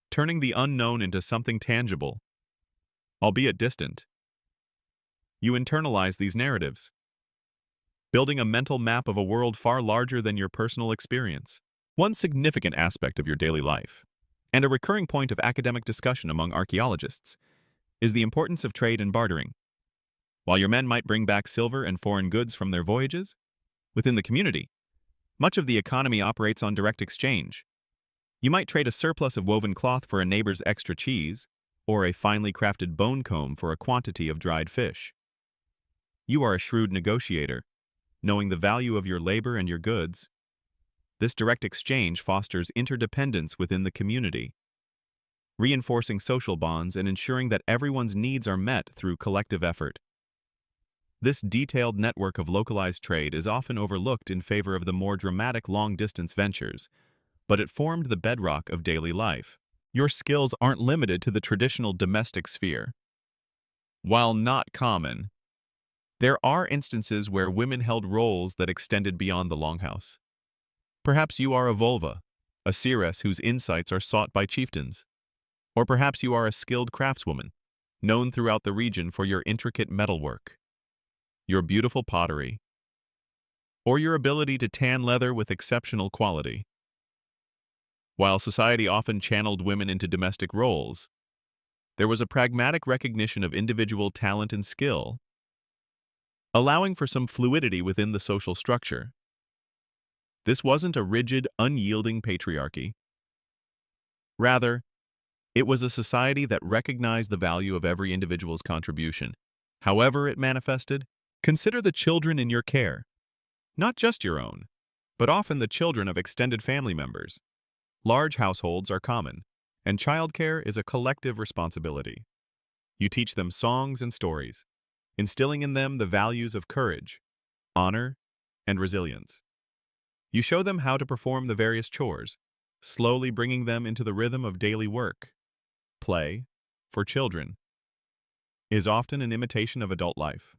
turning the unknown into something tangible, albeit distant. You internalize these narratives, building a mental map of a world far larger than your personal experience. One significant aspect of your daily life, and a recurring point of academic discussion among archaeologists, is the importance of trade and bartering. While your men might bring back silver and foreign goods from their voyages, within the community, much of the economy operates on direct exchange. You might trade a surplus of woven cloth for a neighbor's extra cheese, or a finely crafted bone comb for a quantity of dried fish. You are a shrewd negotiator, knowing the value of your labor and your goods. This direct exchange fosters interdependence within the community, reinforcing social bonds and ensuring that everyone's needs are met through collective effort. This detailed network of localized trade is often overlooked in favor of the more dramatic long-distance ventures, but it formed the bedrock of daily life. Your skills aren't limited to the traditional domestic sphere. While not common, there are instances where women held roles that extended beyond the longhouse. Perhaps you are a vulva, a seeress whose insights are sought by chieftains. Or perhaps you are a skilled craftswoman, known throughout the region for your intricate metalwork, your beautiful pottery, or your ability to tan leather with exceptional quality. While society often channeled women into domestic roles, there was a pragmatic recognition of individual talent and skill, allowing for some fluidity within the social structure. This wasn't a rigid, unyielding patriarchy. Rather, it was a society that recognized the value of every individual's contribution, however it manifested. Consider the children in your care, not just your own, but often the children of extended family members. Large households are common, and childcare is a collective responsibility. You teach them songs and stories, instilling in them the values of courage, honor, and resilience. You show them how to perform the various chores, slowly bringing them into the rhythm of daily work. Play, for children, is often an imitation of adult life,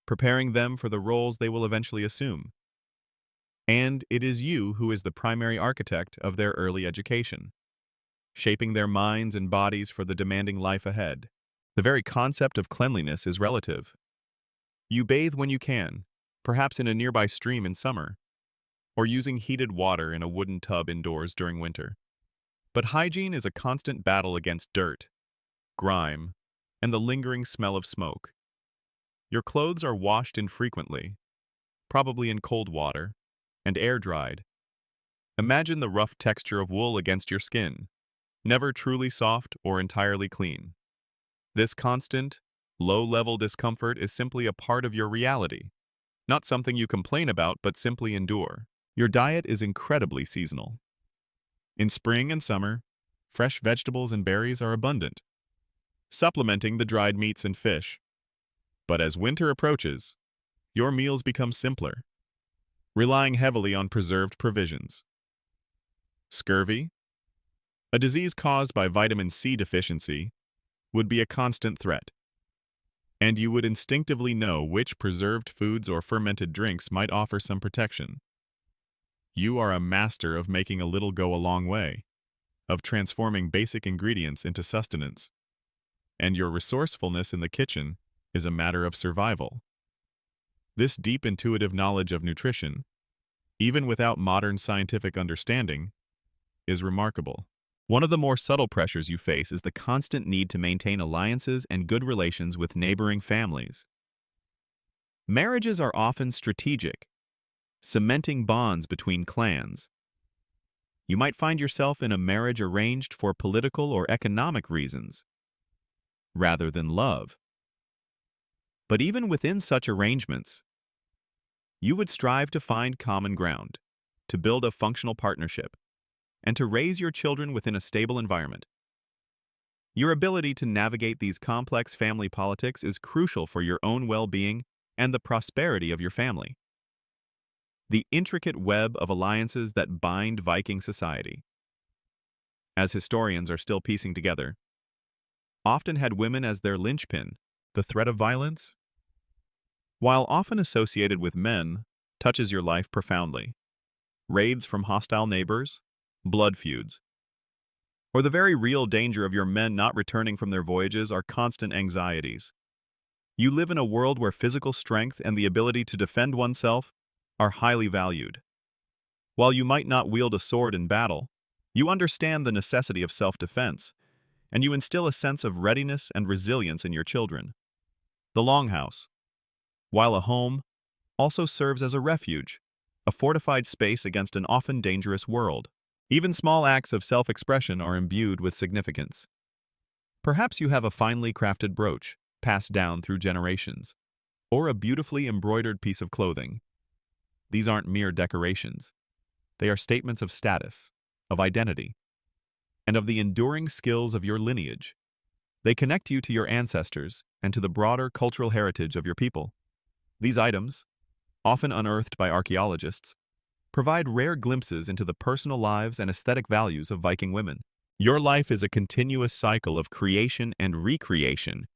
preparing them for the roles they will eventually assume. And it is you who is the primary architect of their early education, shaping their minds and bodies for the demanding life ahead. The very concept of cleanliness is relative. You bathe when you can, perhaps in a nearby stream in summer, or using heated water in a wooden tub indoors during winter. But hygiene is a constant battle against dirt, grime, and the lingering smell of smoke. Your clothes are washed infrequently, probably in cold water, and air-dried. Imagine the rough texture of wool against your skin, never truly soft or entirely clean. This constant, low-level discomfort is simply a part of your reality, not something you complain about but simply endure. Your diet is incredibly seasonal. In spring and summer, fresh vegetables and berries are abundant, supplementing the dried meats and fish. But as winter approaches, your meals become simpler, relying heavily on preserved provisions. Scurvy, a disease caused by vitamin C deficiency, would be a constant threat, and you would instinctively know which preserved foods or fermented drinks might offer some protection. You are a master of making a little go a long way, of transforming basic ingredients into sustenance, and your resourcefulness in the kitchen is a matter of survival. This deep intuitive knowledge of nutrition, even without modern scientific understanding, is remarkable. One of the more subtle pressures you face is the constant need to maintain alliances and good relations with neighboring families. Marriages are often strategic, cementing bonds between clans. You might find yourself in a marriage arranged for political or economic reasons, rather than love. But even within such arrangements, you would strive to find common ground, to build a functional partnership, and to raise your children within a stable environment. Your ability to navigate these complex family politics is crucial for your own well-being and the prosperity of your family. The intricate web of alliances that bind Viking society, as historians are still piecing together, often had women as their linchpin. The threat of violence, while often associated with men, touches your life profoundly. Raids from hostile neighbors, blood feuds, or the very real danger of your men not returning from their voyages are constant anxieties. You live in a world where physical strength and the ability to defend oneself are highly valued. While you might not wield a sword in battle, you understand the necessity of self-defense, and you instill a sense of readiness and resilience in your children. The longhouse, while a home, also serves as a refuge, a fortified space against an often dangerous world. Even small acts of self-expression are imbued with significance. Perhaps you have a finely crafted brooch, passed down through generations, or a beautifully embroidered piece of clothing. These aren't mere decorations. They are statements of status, of identity, and of the enduring skills of your lineage. They connect you to your ancestors and to the broader cultural heritage of your people. These items, often unearthed by archaeologists, provide rare glimpses into the personal lives and aesthetic values of Viking women. Your life is a continuous cycle of creation and recreation.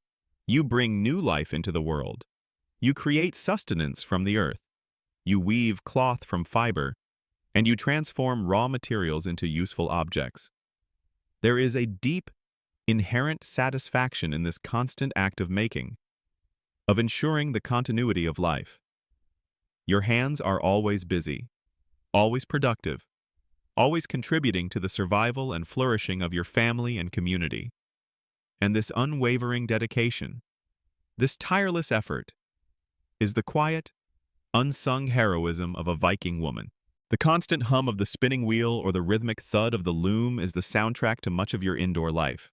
You bring new life into the world. You create sustenance from the earth. You weave cloth from fiber, and you transform raw materials into useful objects. There is a deep, inherent satisfaction in this constant act of making, of ensuring the continuity of life. Your hands are always busy, always productive, always contributing to the survival and flourishing of your family and community. And this unwavering dedication, this tireless effort, is the quiet, unsung heroism of a Viking woman. The constant hum of the spinning wheel or the rhythmic thud of the loom is the soundtrack to much of your indoor life.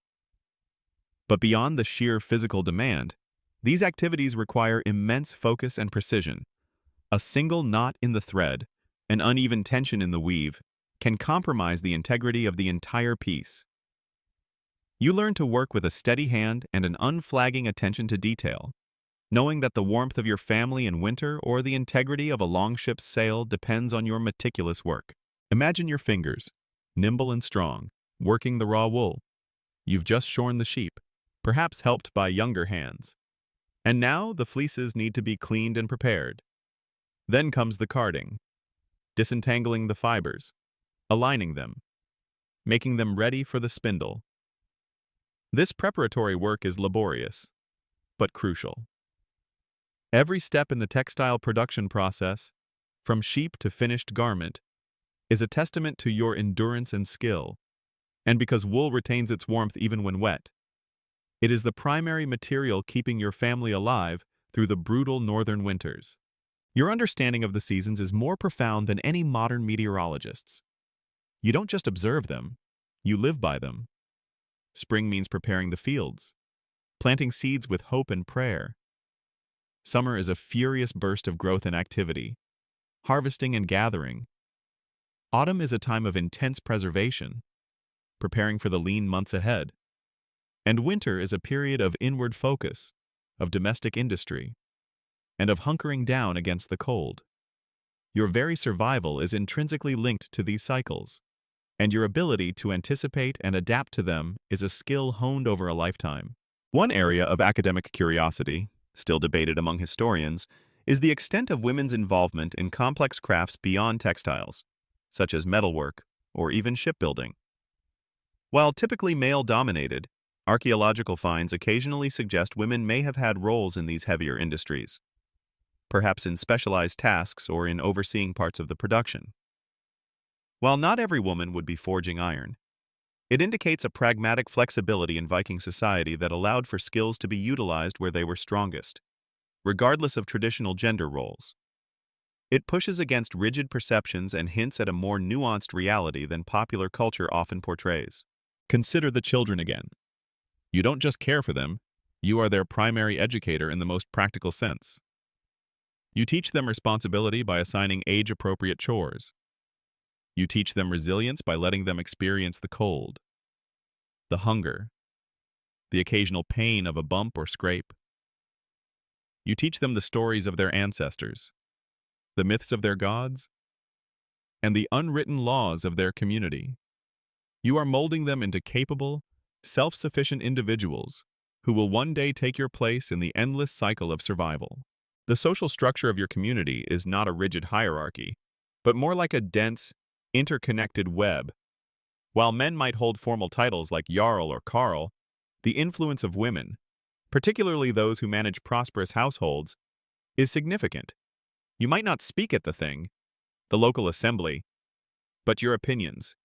But beyond the sheer physical demand, these activities require immense focus and precision. A single knot in the thread, an uneven tension in the weave, can compromise the integrity of the entire piece. You learn to work with a steady hand and an unflagging attention to detail, knowing that the warmth of your family in winter or the integrity of a longship's sail depends on your meticulous work. Imagine your fingers, nimble and strong, working the raw wool. You've just shorn the sheep, perhaps helped by younger hands. And now the fleeces need to be cleaned and prepared. Then comes the carding, disentangling the fibers, aligning them, making them ready for the spindle. This preparatory work is laborious, but crucial. Every step in the textile production process, from sheep to finished garment, is a testament to your endurance and skill. And because wool retains its warmth even when wet, it is the primary material keeping your family alive through the brutal northern winters. Your understanding of the seasons is more profound than any modern meteorologist's. You don't just observe them, you live by them. Spring means preparing the fields, planting seeds with hope and prayer. Summer is a furious burst of growth and activity, harvesting and gathering. Autumn is a time of intense preservation, preparing for the lean months ahead. And winter is a period of inward focus, of domestic industry, and of hunkering down against the cold. Your very survival is intrinsically linked to these cycles, and your ability to anticipate and adapt to them is a skill honed over a lifetime. One area of academic curiosity, still debated among historians, is the extent of women's involvement in complex crafts beyond textiles, such as metalwork or even shipbuilding. While typically male-dominated, archaeological finds occasionally suggest women may have had roles in these heavier industries, perhaps in specialized tasks or in overseeing parts of the production. While not every woman would be forging iron, it indicates a pragmatic flexibility in Viking society that allowed for skills to be utilized where they were strongest, regardless of traditional gender roles. It pushes against rigid perceptions and hints at a more nuanced reality than popular culture often portrays. Consider the children again. You don't just care for them, you are their primary educator in the most practical sense. You teach them responsibility by assigning age-appropriate chores, You teach them resilience by letting them experience the cold, the hunger, the occasional pain of a bump or scrape. You teach them the stories of their ancestors, the myths of their gods, and the unwritten laws of their community. You are molding them into capable, self-sufficient individuals who will one day take your place in the endless cycle of survival. The social structure of your community is not a rigid hierarchy, but more like a dense, interconnected web. While men might hold formal titles like Jarl or Carl, the influence of women, particularly those who manage prosperous households, is significant. You might not speak at the thing, the local assembly, but your opinions,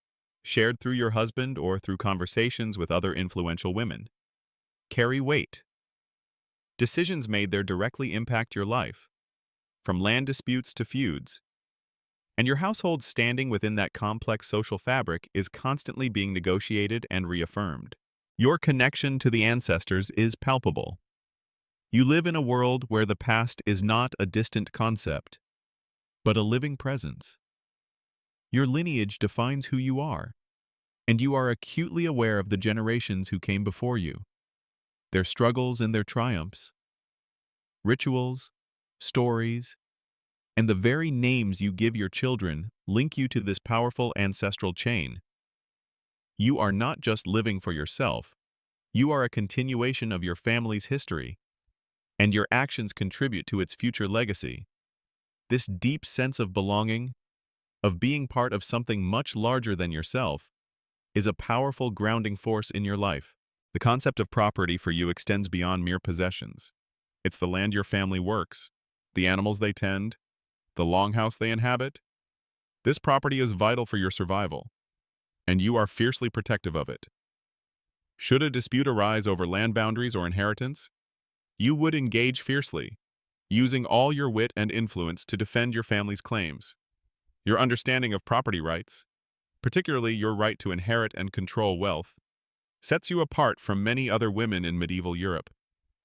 shared through your husband or through conversations with other influential women, carry weight. Decisions made there directly impact your life, from land disputes to feuds, and your household's standing within that complex social fabric is constantly being negotiated and reaffirmed. Your connection to the ancestors is palpable. You live in a world where the past is not a distant concept, but a living presence. Your lineage defines who you are, and you are acutely aware of the generations who came before you, their struggles and their triumphs, rituals, stories, and the very names you give your children link you to this powerful ancestral chain. You are not just living for yourself, you are a continuation of your family's history, and your actions contribute to its future legacy. This deep sense of belonging, of being part of something much larger than yourself, is a powerful grounding force in your life. The concept of property for you extends beyond mere possessions. It's the land your family works, the animals they tend, the longhouse they inhabit. This property is vital for your survival, and you are fiercely protective of it. Should a dispute arise over land boundaries or inheritance, you would engage fiercely, using all your wit and influence to defend your family's claims. Your understanding of property rights, particularly your right to inherit and control wealth, sets you apart from many other women in medieval Europe,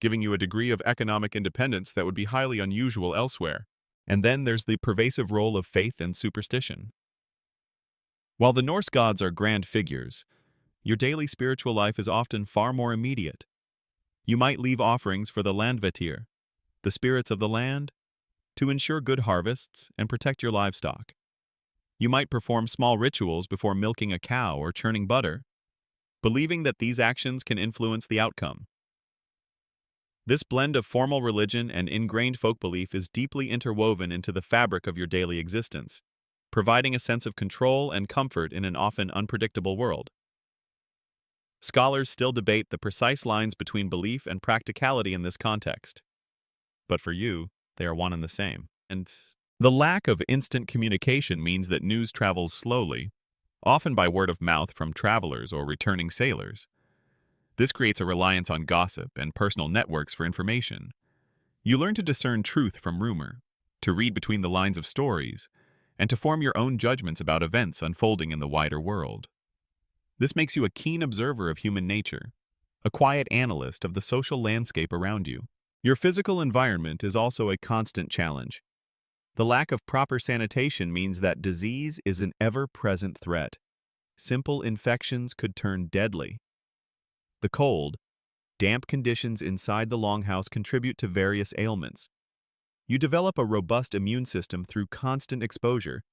giving you a degree of economic independence that would be highly unusual elsewhere. And then there's the pervasive role of faith and superstition. While the Norse gods are grand figures, your daily spiritual life is often far more immediate. You might leave offerings for the landvættir, the spirits of the land, to ensure good harvests and protect your livestock. You might perform small rituals before milking a cow or churning butter, believing that these actions can influence the outcome. This blend of formal religion and ingrained folk belief is deeply interwoven into the fabric of your daily existence, providing a sense of control and comfort in an often unpredictable world. Scholars still debate the precise lines between belief and practicality in this context. But for you, they are one and the same. And the lack of instant communication means that news travels slowly, often by word of mouth from travelers or returning sailors. This creates a reliance on gossip and personal networks for information. You learn to discern truth from rumor, to read between the lines of stories, and to form your own judgments about events unfolding in the wider world. This makes you a keen observer of human nature, a quiet analyst of the social landscape around you. Your physical environment is also a constant challenge. The lack of proper sanitation means that disease is an ever-present threat. Simple infections could turn deadly. The cold, damp conditions inside the longhouse contribute to various ailments. You develop a robust immune system through constant exposure,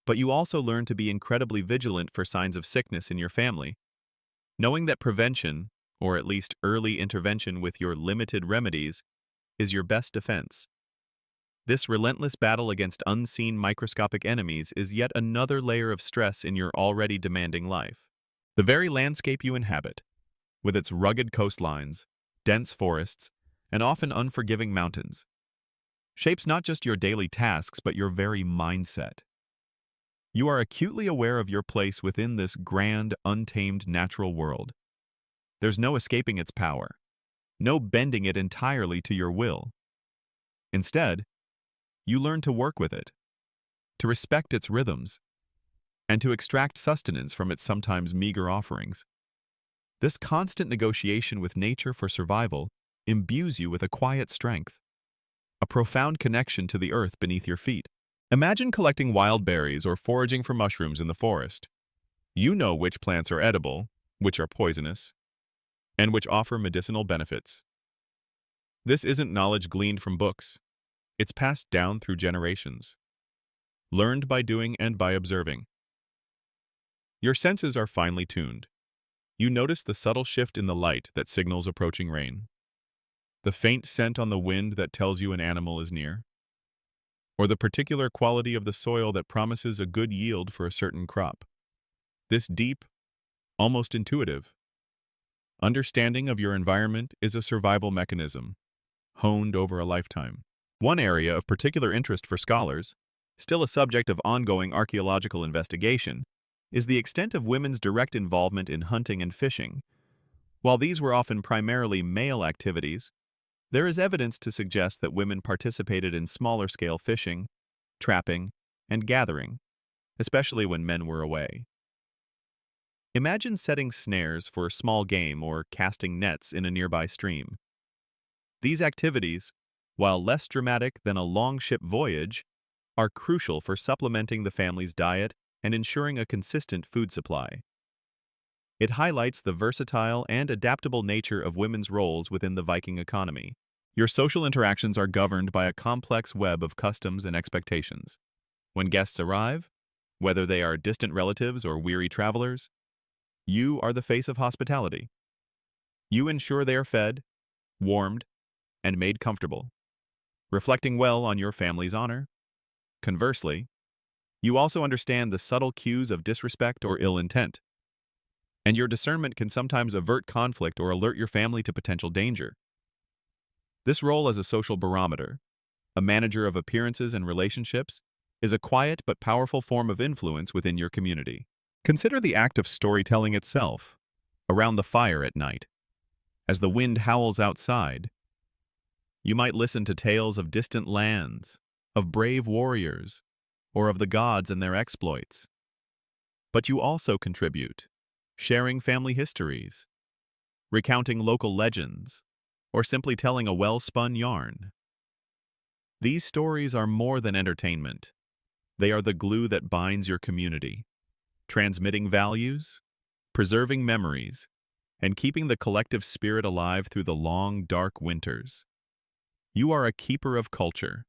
but you also learn to be incredibly vigilant for signs of sickness in your family. Knowing that prevention, or at least early intervention with your limited remedies, is your best defense. This relentless battle against unseen microscopic enemies is yet another layer of stress in your already demanding life. The very landscape you inhabit, with its rugged coastlines, dense forests, and often unforgiving mountains, shapes not just your daily tasks but your very mindset. You are acutely aware of your place within this grand, untamed natural world. There's no escaping its power, no bending it entirely to your will. Instead, you learn to work with it, to respect its rhythms, and to extract sustenance from its sometimes meager offerings. This constant negotiation with nature for survival imbues you with a quiet strength, a profound connection to the earth beneath your feet. Imagine collecting wild berries or foraging for mushrooms in the forest. You know which plants are edible, which are poisonous, and which offer medicinal benefits. This isn't knowledge gleaned from books. It's passed down through generations, learned by doing and by observing. Your senses are finely tuned. You notice the subtle shift in the light that signals approaching rain, the faint scent on the wind that tells you an animal is near, or the particular quality of the soil that promises a good yield for a certain crop. This deep, almost intuitive, understanding of your environment is a survival mechanism, honed over a lifetime. One area of particular interest for scholars, still a subject of ongoing archaeological investigation, is the extent of women's direct involvement in hunting and fishing. While these were often primarily male activities, there is evidence to suggest that women participated in smaller-scale fishing, trapping, and gathering, especially when men were away. Imagine setting snares for small game or casting nets in a nearby stream. These activities, while less dramatic than a longship voyage, are crucial for supplementing the family's diet and ensuring a consistent food supply. It highlights the versatile and adaptable nature of women's roles within the Viking economy. Your social interactions are governed by a complex web of customs and expectations. When guests arrive, whether they are distant relatives or weary travelers, you are the face of hospitality. You ensure they are fed, warmed, and made comfortable, reflecting well on your family's honor. Conversely, you also understand the subtle cues of disrespect or ill intent, and your discernment can sometimes avert conflict or alert your family to potential danger. This role as a social barometer, a manager of appearances and relationships, is a quiet but powerful form of influence within your community. Consider the act of storytelling itself, around the fire at night. As the wind howls outside, you might listen to tales of distant lands, of brave warriors, or of the gods and their exploits. But you also contribute, sharing family histories, recounting local legends, or simply telling a well-spun yarn. These stories are more than entertainment. They are the glue that binds your community, transmitting values, preserving memories, and keeping the collective spirit alive through the long, dark winters. You are a keeper of culture,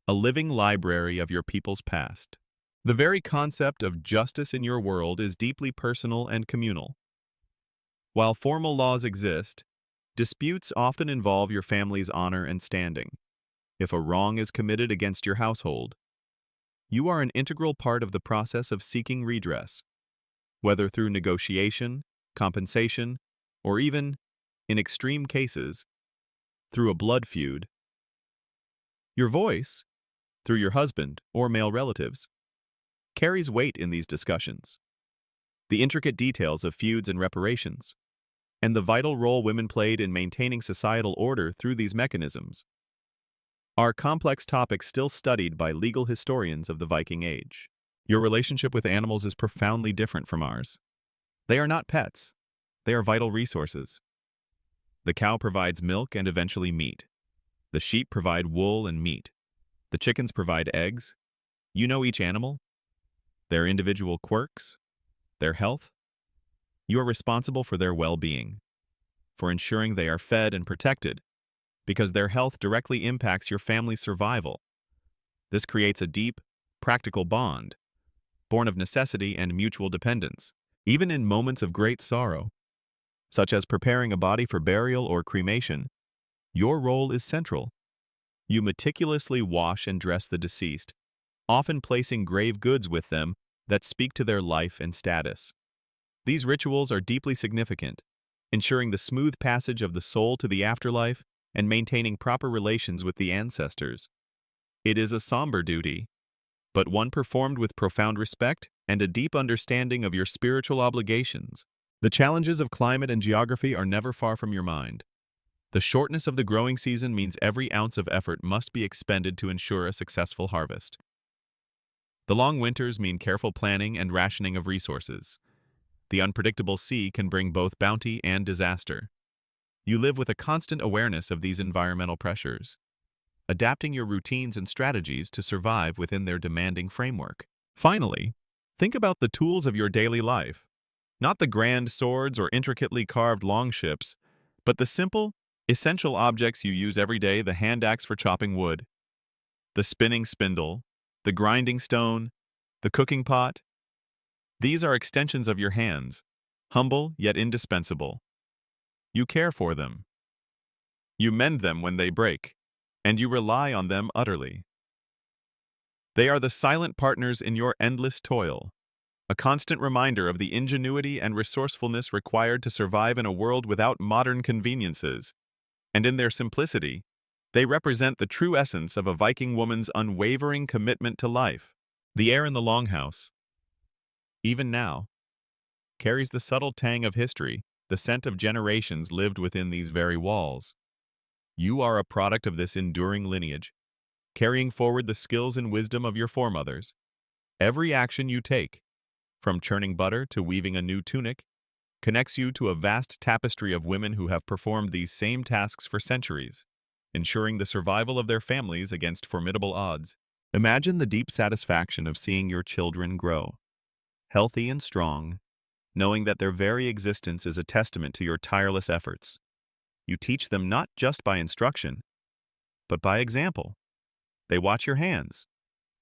a living library of your people's past. The very concept of justice in your world is deeply personal and communal. While formal laws exist, disputes often involve your family's honor and standing. If a wrong is committed against your household, you are an integral part of the process of seeking redress, whether through negotiation, compensation, or even, in extreme cases, through a blood feud. Your voice, through your husband or male relatives, carries weight in these discussions. The intricate details of feuds and reparations, and the vital role women played in maintaining societal order through these mechanisms, are complex topics still studied by legal historians of the Viking Age. Your relationship with animals is profoundly different from ours. They are not pets. They are vital resources. The cow provides milk and eventually meat. The sheep provide wool and meat. The chickens provide eggs. You know each animal, their individual quirks, their health. You are responsible for their well-being, for ensuring they are fed and protected, because their health directly impacts your family's survival. This creates a deep, practical bond, born of necessity and mutual dependence. Even in moments of great sorrow, such as preparing a body for burial or cremation, your role is central. You meticulously wash and dress the deceased, often placing grave goods with them that speak to their life and status. These rituals are deeply significant, ensuring the smooth passage of the soul to the afterlife and maintaining proper relations with the ancestors. It is a somber duty, but one performed with profound respect and a deep understanding of your spiritual obligations. The challenges of climate and geography are never far from your mind. The shortness of the growing season means every ounce of effort must be expended to ensure a successful harvest. The long winters mean careful planning and rationing of resources. The unpredictable sea can bring both bounty and disaster. You live with a constant awareness of these environmental pressures, adapting your routines and strategies to survive within their demanding framework. Finally, think about the tools of your daily life. Not the grand swords or intricately carved longships, but the simple, essential objects you use every day: the hand axe for chopping wood, the spinning spindle, the grinding stone, the cooking pot. These are extensions of your hands, humble yet indispensable. You care for them. You mend them when they break, and you rely on them utterly. They are the silent partners in your endless toil, a constant reminder of the ingenuity and resourcefulness required to survive in a world without modern conveniences. And in their simplicity, they represent the true essence of a Viking woman's unwavering commitment to life. The air in the longhouse, even now, carries the subtle tang of history, the scent of generations lived within these very walls. You are a product of this enduring lineage, carrying forward the skills and wisdom of your foremothers. Every action you take, from churning butter to weaving a new tunic, connects you to a vast tapestry of women who have performed these same tasks for centuries, ensuring the survival of their families against formidable odds. Imagine the deep satisfaction of seeing your children grow, healthy and strong, knowing that their very existence is a testament to your tireless efforts. You teach them not just by instruction, but by example. They watch your hands,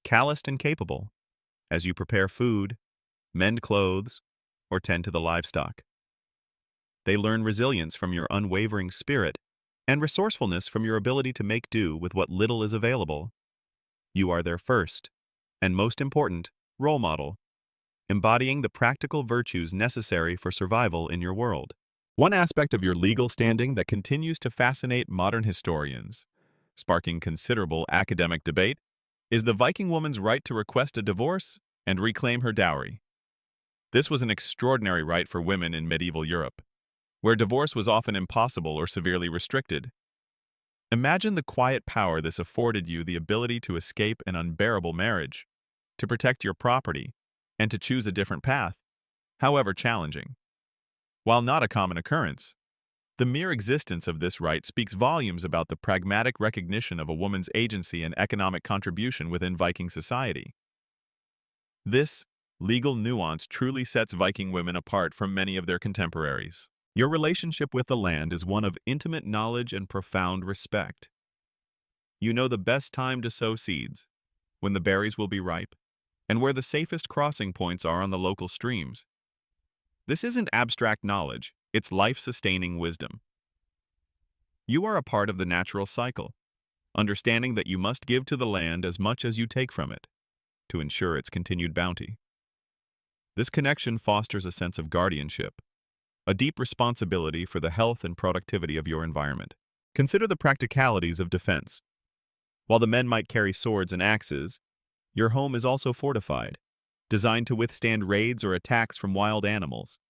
calloused and capable, as you prepare food, mend clothes, or tend to the livestock. They learn resilience from your unwavering spirit and resourcefulness from your ability to make do with what little is available. You are their first, and most important, role model, embodying the practical virtues necessary for survival in your world. One aspect of your legal standing that continues to fascinate modern historians, sparking considerable academic debate, is the Viking woman's right to request a divorce and reclaim her dowry. This was an extraordinary right for women in medieval Europe, where divorce was often impossible or severely restricted. Imagine the quiet power this afforded you: the ability to escape an unbearable marriage, to protect your property, and to choose a different path, however challenging. While not a common occurrence, the mere existence of this right speaks volumes about the pragmatic recognition of a woman's agency and economic contribution within Viking society. This legal nuance truly sets Viking women apart from many of their contemporaries. Your relationship with the land is one of intimate knowledge and profound respect. You know the best time to sow seeds, when the berries will be ripe, and where the safest crossing points are on the local streams. This isn't abstract knowledge, it's life-sustaining wisdom. You are a part of the natural cycle, understanding that you must give to the land as much as you take from it, to ensure its continued bounty. This connection fosters a sense of guardianship, a deep responsibility for the health and productivity of your environment. Consider the practicalities of defense. While the men might carry swords and axes, your home is also fortified, designed to withstand raids or attacks from wild animals.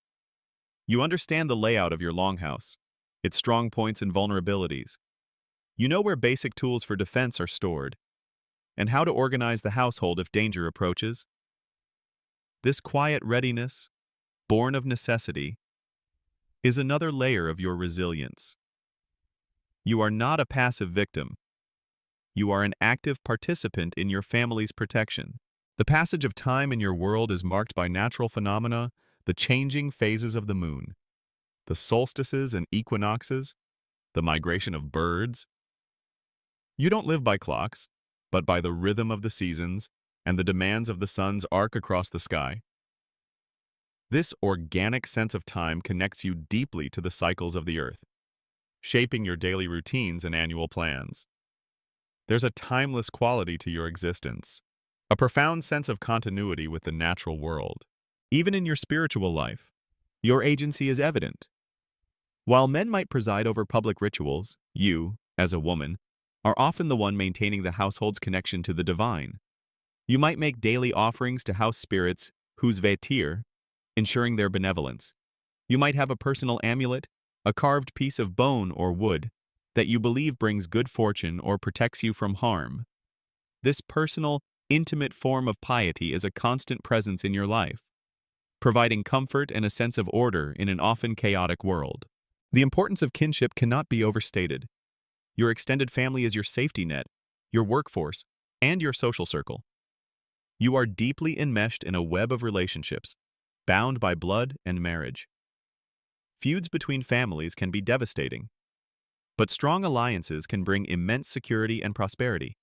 You understand the layout of your longhouse, its strong points and vulnerabilities. You know where basic tools for defense are stored, and how to organize the household if danger approaches. This quiet readiness, born of necessity, is another layer of your resilience. You are not a passive victim. You are an active participant in your family's protection. The passage of time in your world is marked by natural phenomena, the changing phases of the moon, the solstices and equinoxes, the migration of birds. You don't live by clocks, but by the rhythm of the seasons and the demands of the sun's arc across the sky. This organic sense of time connects you deeply to the cycles of the earth, shaping your daily routines and annual plans. There's a timeless quality to your existence, a profound sense of continuity with the natural world. Even in your spiritual life, your agency is evident. While men might preside over public rituals, you, as a woman, are often the one maintaining the household's connection to the divine. You might make daily offerings to house spirits, whose vetir, ensuring their benevolence. You might have a personal amulet, a carved piece of bone or wood, that you believe brings good fortune or protects you from harm. This personal, intimate form of piety is a constant presence in your life, providing comfort and a sense of order in an often chaotic world. The importance of kinship cannot be overstated. Your extended family is your safety net, your workforce, and your social circle. You are deeply enmeshed in a web of relationships, bound by blood and marriage. Feuds between families can be devastating, but strong alliances can bring immense security and prosperity.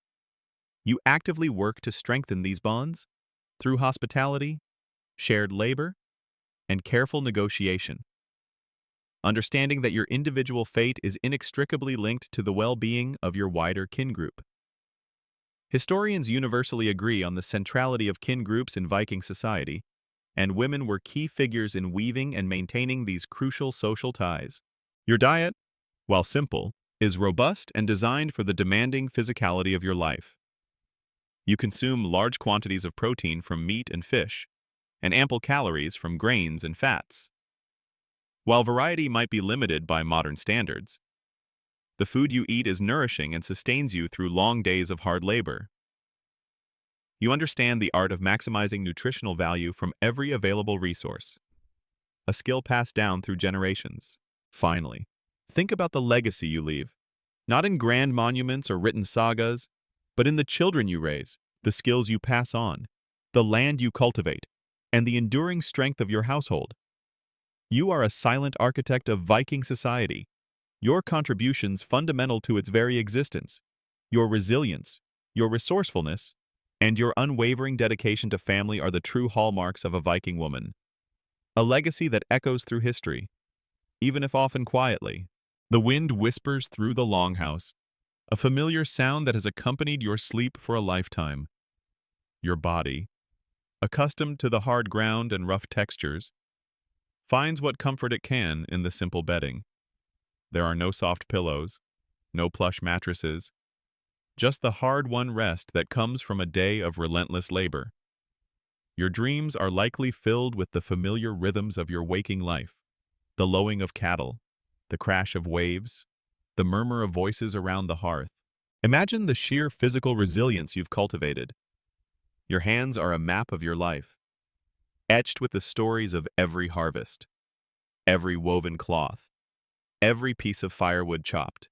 You actively work to strengthen these bonds through hospitality, shared labor, and careful negotiation, understanding that your individual fate is inextricably linked to the well-being of your wider kin group. Historians universally agree on the centrality of kin groups in Viking society, and women were key figures in weaving and maintaining these crucial social ties. Your diet, while simple, is robust and designed for the demanding physicality of your life. You consume large quantities of protein from meat and fish, and ample calories from grains and fats. While variety might be limited by modern standards, the food you eat is nourishing and sustains you through long days of hard labor. You understand the art of maximizing nutritional value from every available resource, a skill passed down through generations. Finally, think about the legacy you leave, not in grand monuments or written sagas, but in the children you raise, the skills you pass on, the land you cultivate, and the enduring strength of your household. You are a silent architect of Viking society, your contributions fundamental to its very existence, your resilience, your resourcefulness, and your unwavering dedication to family are the true hallmarks of a Viking woman. A legacy that echoes through history, even if often quietly. The wind whispers through the longhouse, a familiar sound that has accompanied your sleep for a lifetime. Your body, accustomed to the hard ground and rough textures, finds what comfort it can in the simple bedding. There are no soft pillows, no plush mattresses, just the hard-won rest that comes from a day of relentless labor. Your dreams are likely filled with the familiar rhythms of your waking life, the lowing of cattle, the crash of waves, the murmur of voices around the hearth. Imagine the sheer physical resilience you've cultivated. Your hands are a map of your life, etched with the stories of every harvest, every woven cloth, every piece of firewood chopped.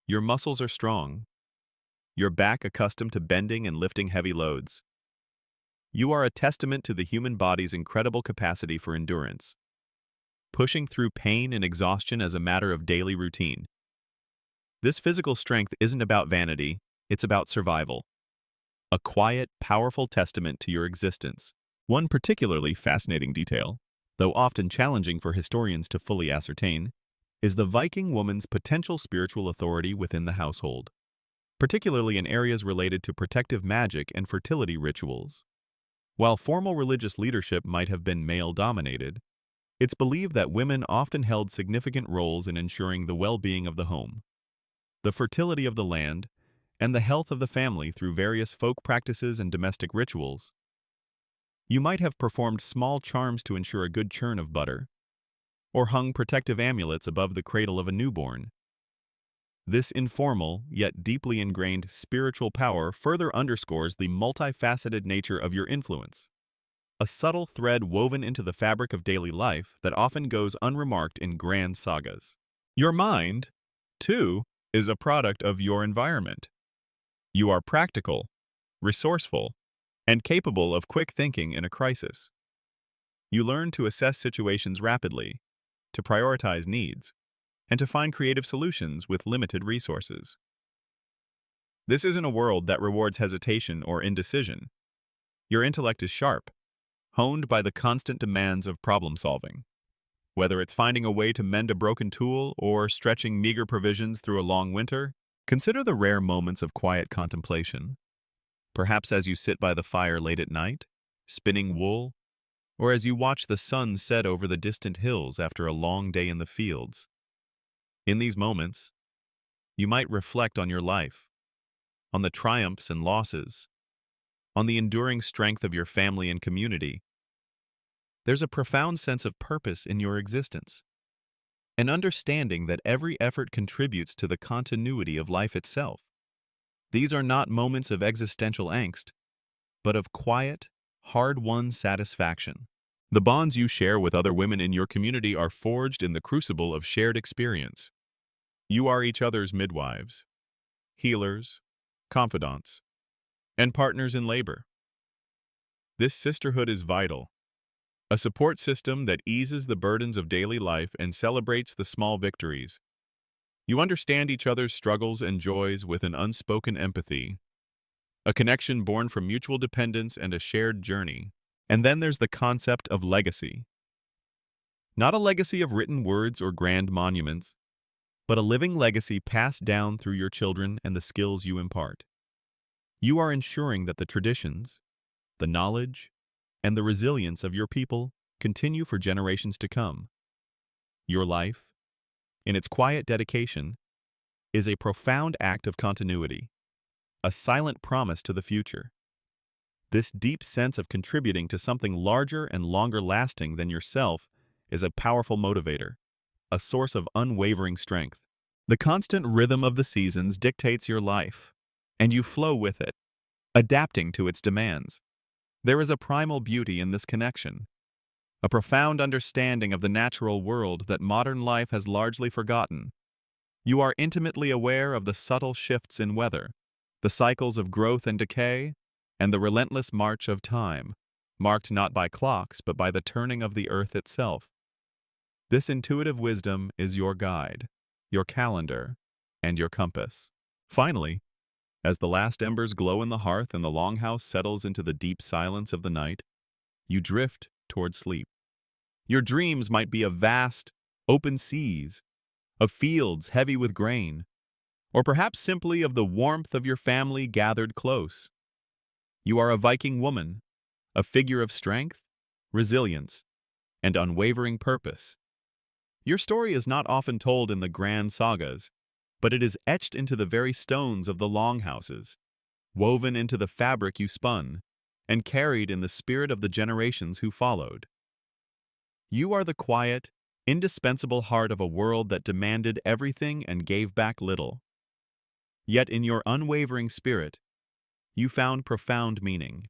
Your muscles are strong, your back accustomed to bending and lifting heavy loads. You are a testament to the human body's incredible capacity for endurance, pushing through pain and exhaustion as a matter of daily routine. This physical strength isn't about vanity, it's about survival. A quiet, powerful testament to your existence. One particularly fascinating detail, though often challenging for historians to fully ascertain, is the Viking woman's potential spiritual authority within the household, particularly in areas related to protective magic and fertility rituals. While formal religious leadership might have been male-dominated, it's believed that women often held significant roles in ensuring the well-being of the home, the fertility of the land, and the health of the family through various folk practices and domestic rituals. You might have performed small charms to ensure a good churn of butter, or hung protective amulets above the cradle of a newborn. This informal, yet deeply ingrained spiritual power further underscores the multifaceted nature of your influence, a subtle thread woven into the fabric of daily life that often goes unremarked in grand sagas. Your mind, too, is a product of your environment. You are practical, resourceful, and capable of quick thinking in a crisis. You learn to assess situations rapidly, to prioritize needs, and to find creative solutions with limited resources. This isn't a world that rewards hesitation or indecision. Your intellect is sharp, honed by the constant demands of problem-solving. Whether it's finding a way to mend a broken tool or stretching meager provisions through a long winter, consider the rare moments of quiet contemplation. Perhaps as you sit by the fire late at night, spinning wool, or as you watch the sun set over the distant hills after a long day in the fields. In these moments, you might reflect on your life, on the triumphs and losses, on the enduring strength of your family and community. There's a profound sense of purpose in your existence, an understanding that every effort contributes to the continuity of life itself. These are not moments of existential angst, but of quiet, hard-won satisfaction. The bonds you share with other women in your community are forged in the crucible of shared experience. You are each other's midwives, healers, confidants, and partners in labor. This sisterhood is vital, a support system that eases the burdens of daily life and celebrates the small victories. You understand each other's struggles and joys with an unspoken empathy, a connection born from mutual dependence and a shared journey. And then there's the concept of legacy. Not a legacy of written words or grand monuments, but a living legacy passed down through your children and the skills you impart. You are ensuring that the traditions, the knowledge, and the resilience of your people continue for generations to come. Your life, in its quiet dedication, is a profound act of continuity, a silent promise to the future. This deep sense of contributing to something larger and longer lasting than yourself is a powerful motivator, a source of unwavering strength. The constant rhythm of the seasons dictates your life, and you flow with it, adapting to its demands. There is a primal beauty in this connection, a profound understanding of the natural world that modern life has largely forgotten. You are intimately aware of the subtle shifts in weather, the cycles of growth and decay, and the relentless march of time, marked not by clocks but by the turning of the earth itself. This intuitive wisdom is your guide, your calendar, and your compass. Finally, as the last embers glow in the hearth and the longhouse settles into the deep silence of the night, you drift toward sleep. Your dreams might be of vast, open seas, of fields heavy with grain, or perhaps simply of the warmth of your family gathered close. You are a Viking woman, a figure of strength, resilience, and unwavering purpose. Your story is not often told in the grand sagas, but it is etched into the very stones of the longhouses, woven into the fabric you spun, and carried in the spirit of the generations who followed. You are the quiet, indispensable heart of a world that demanded everything and gave back little. Yet in your unwavering spirit, you found profound meaning.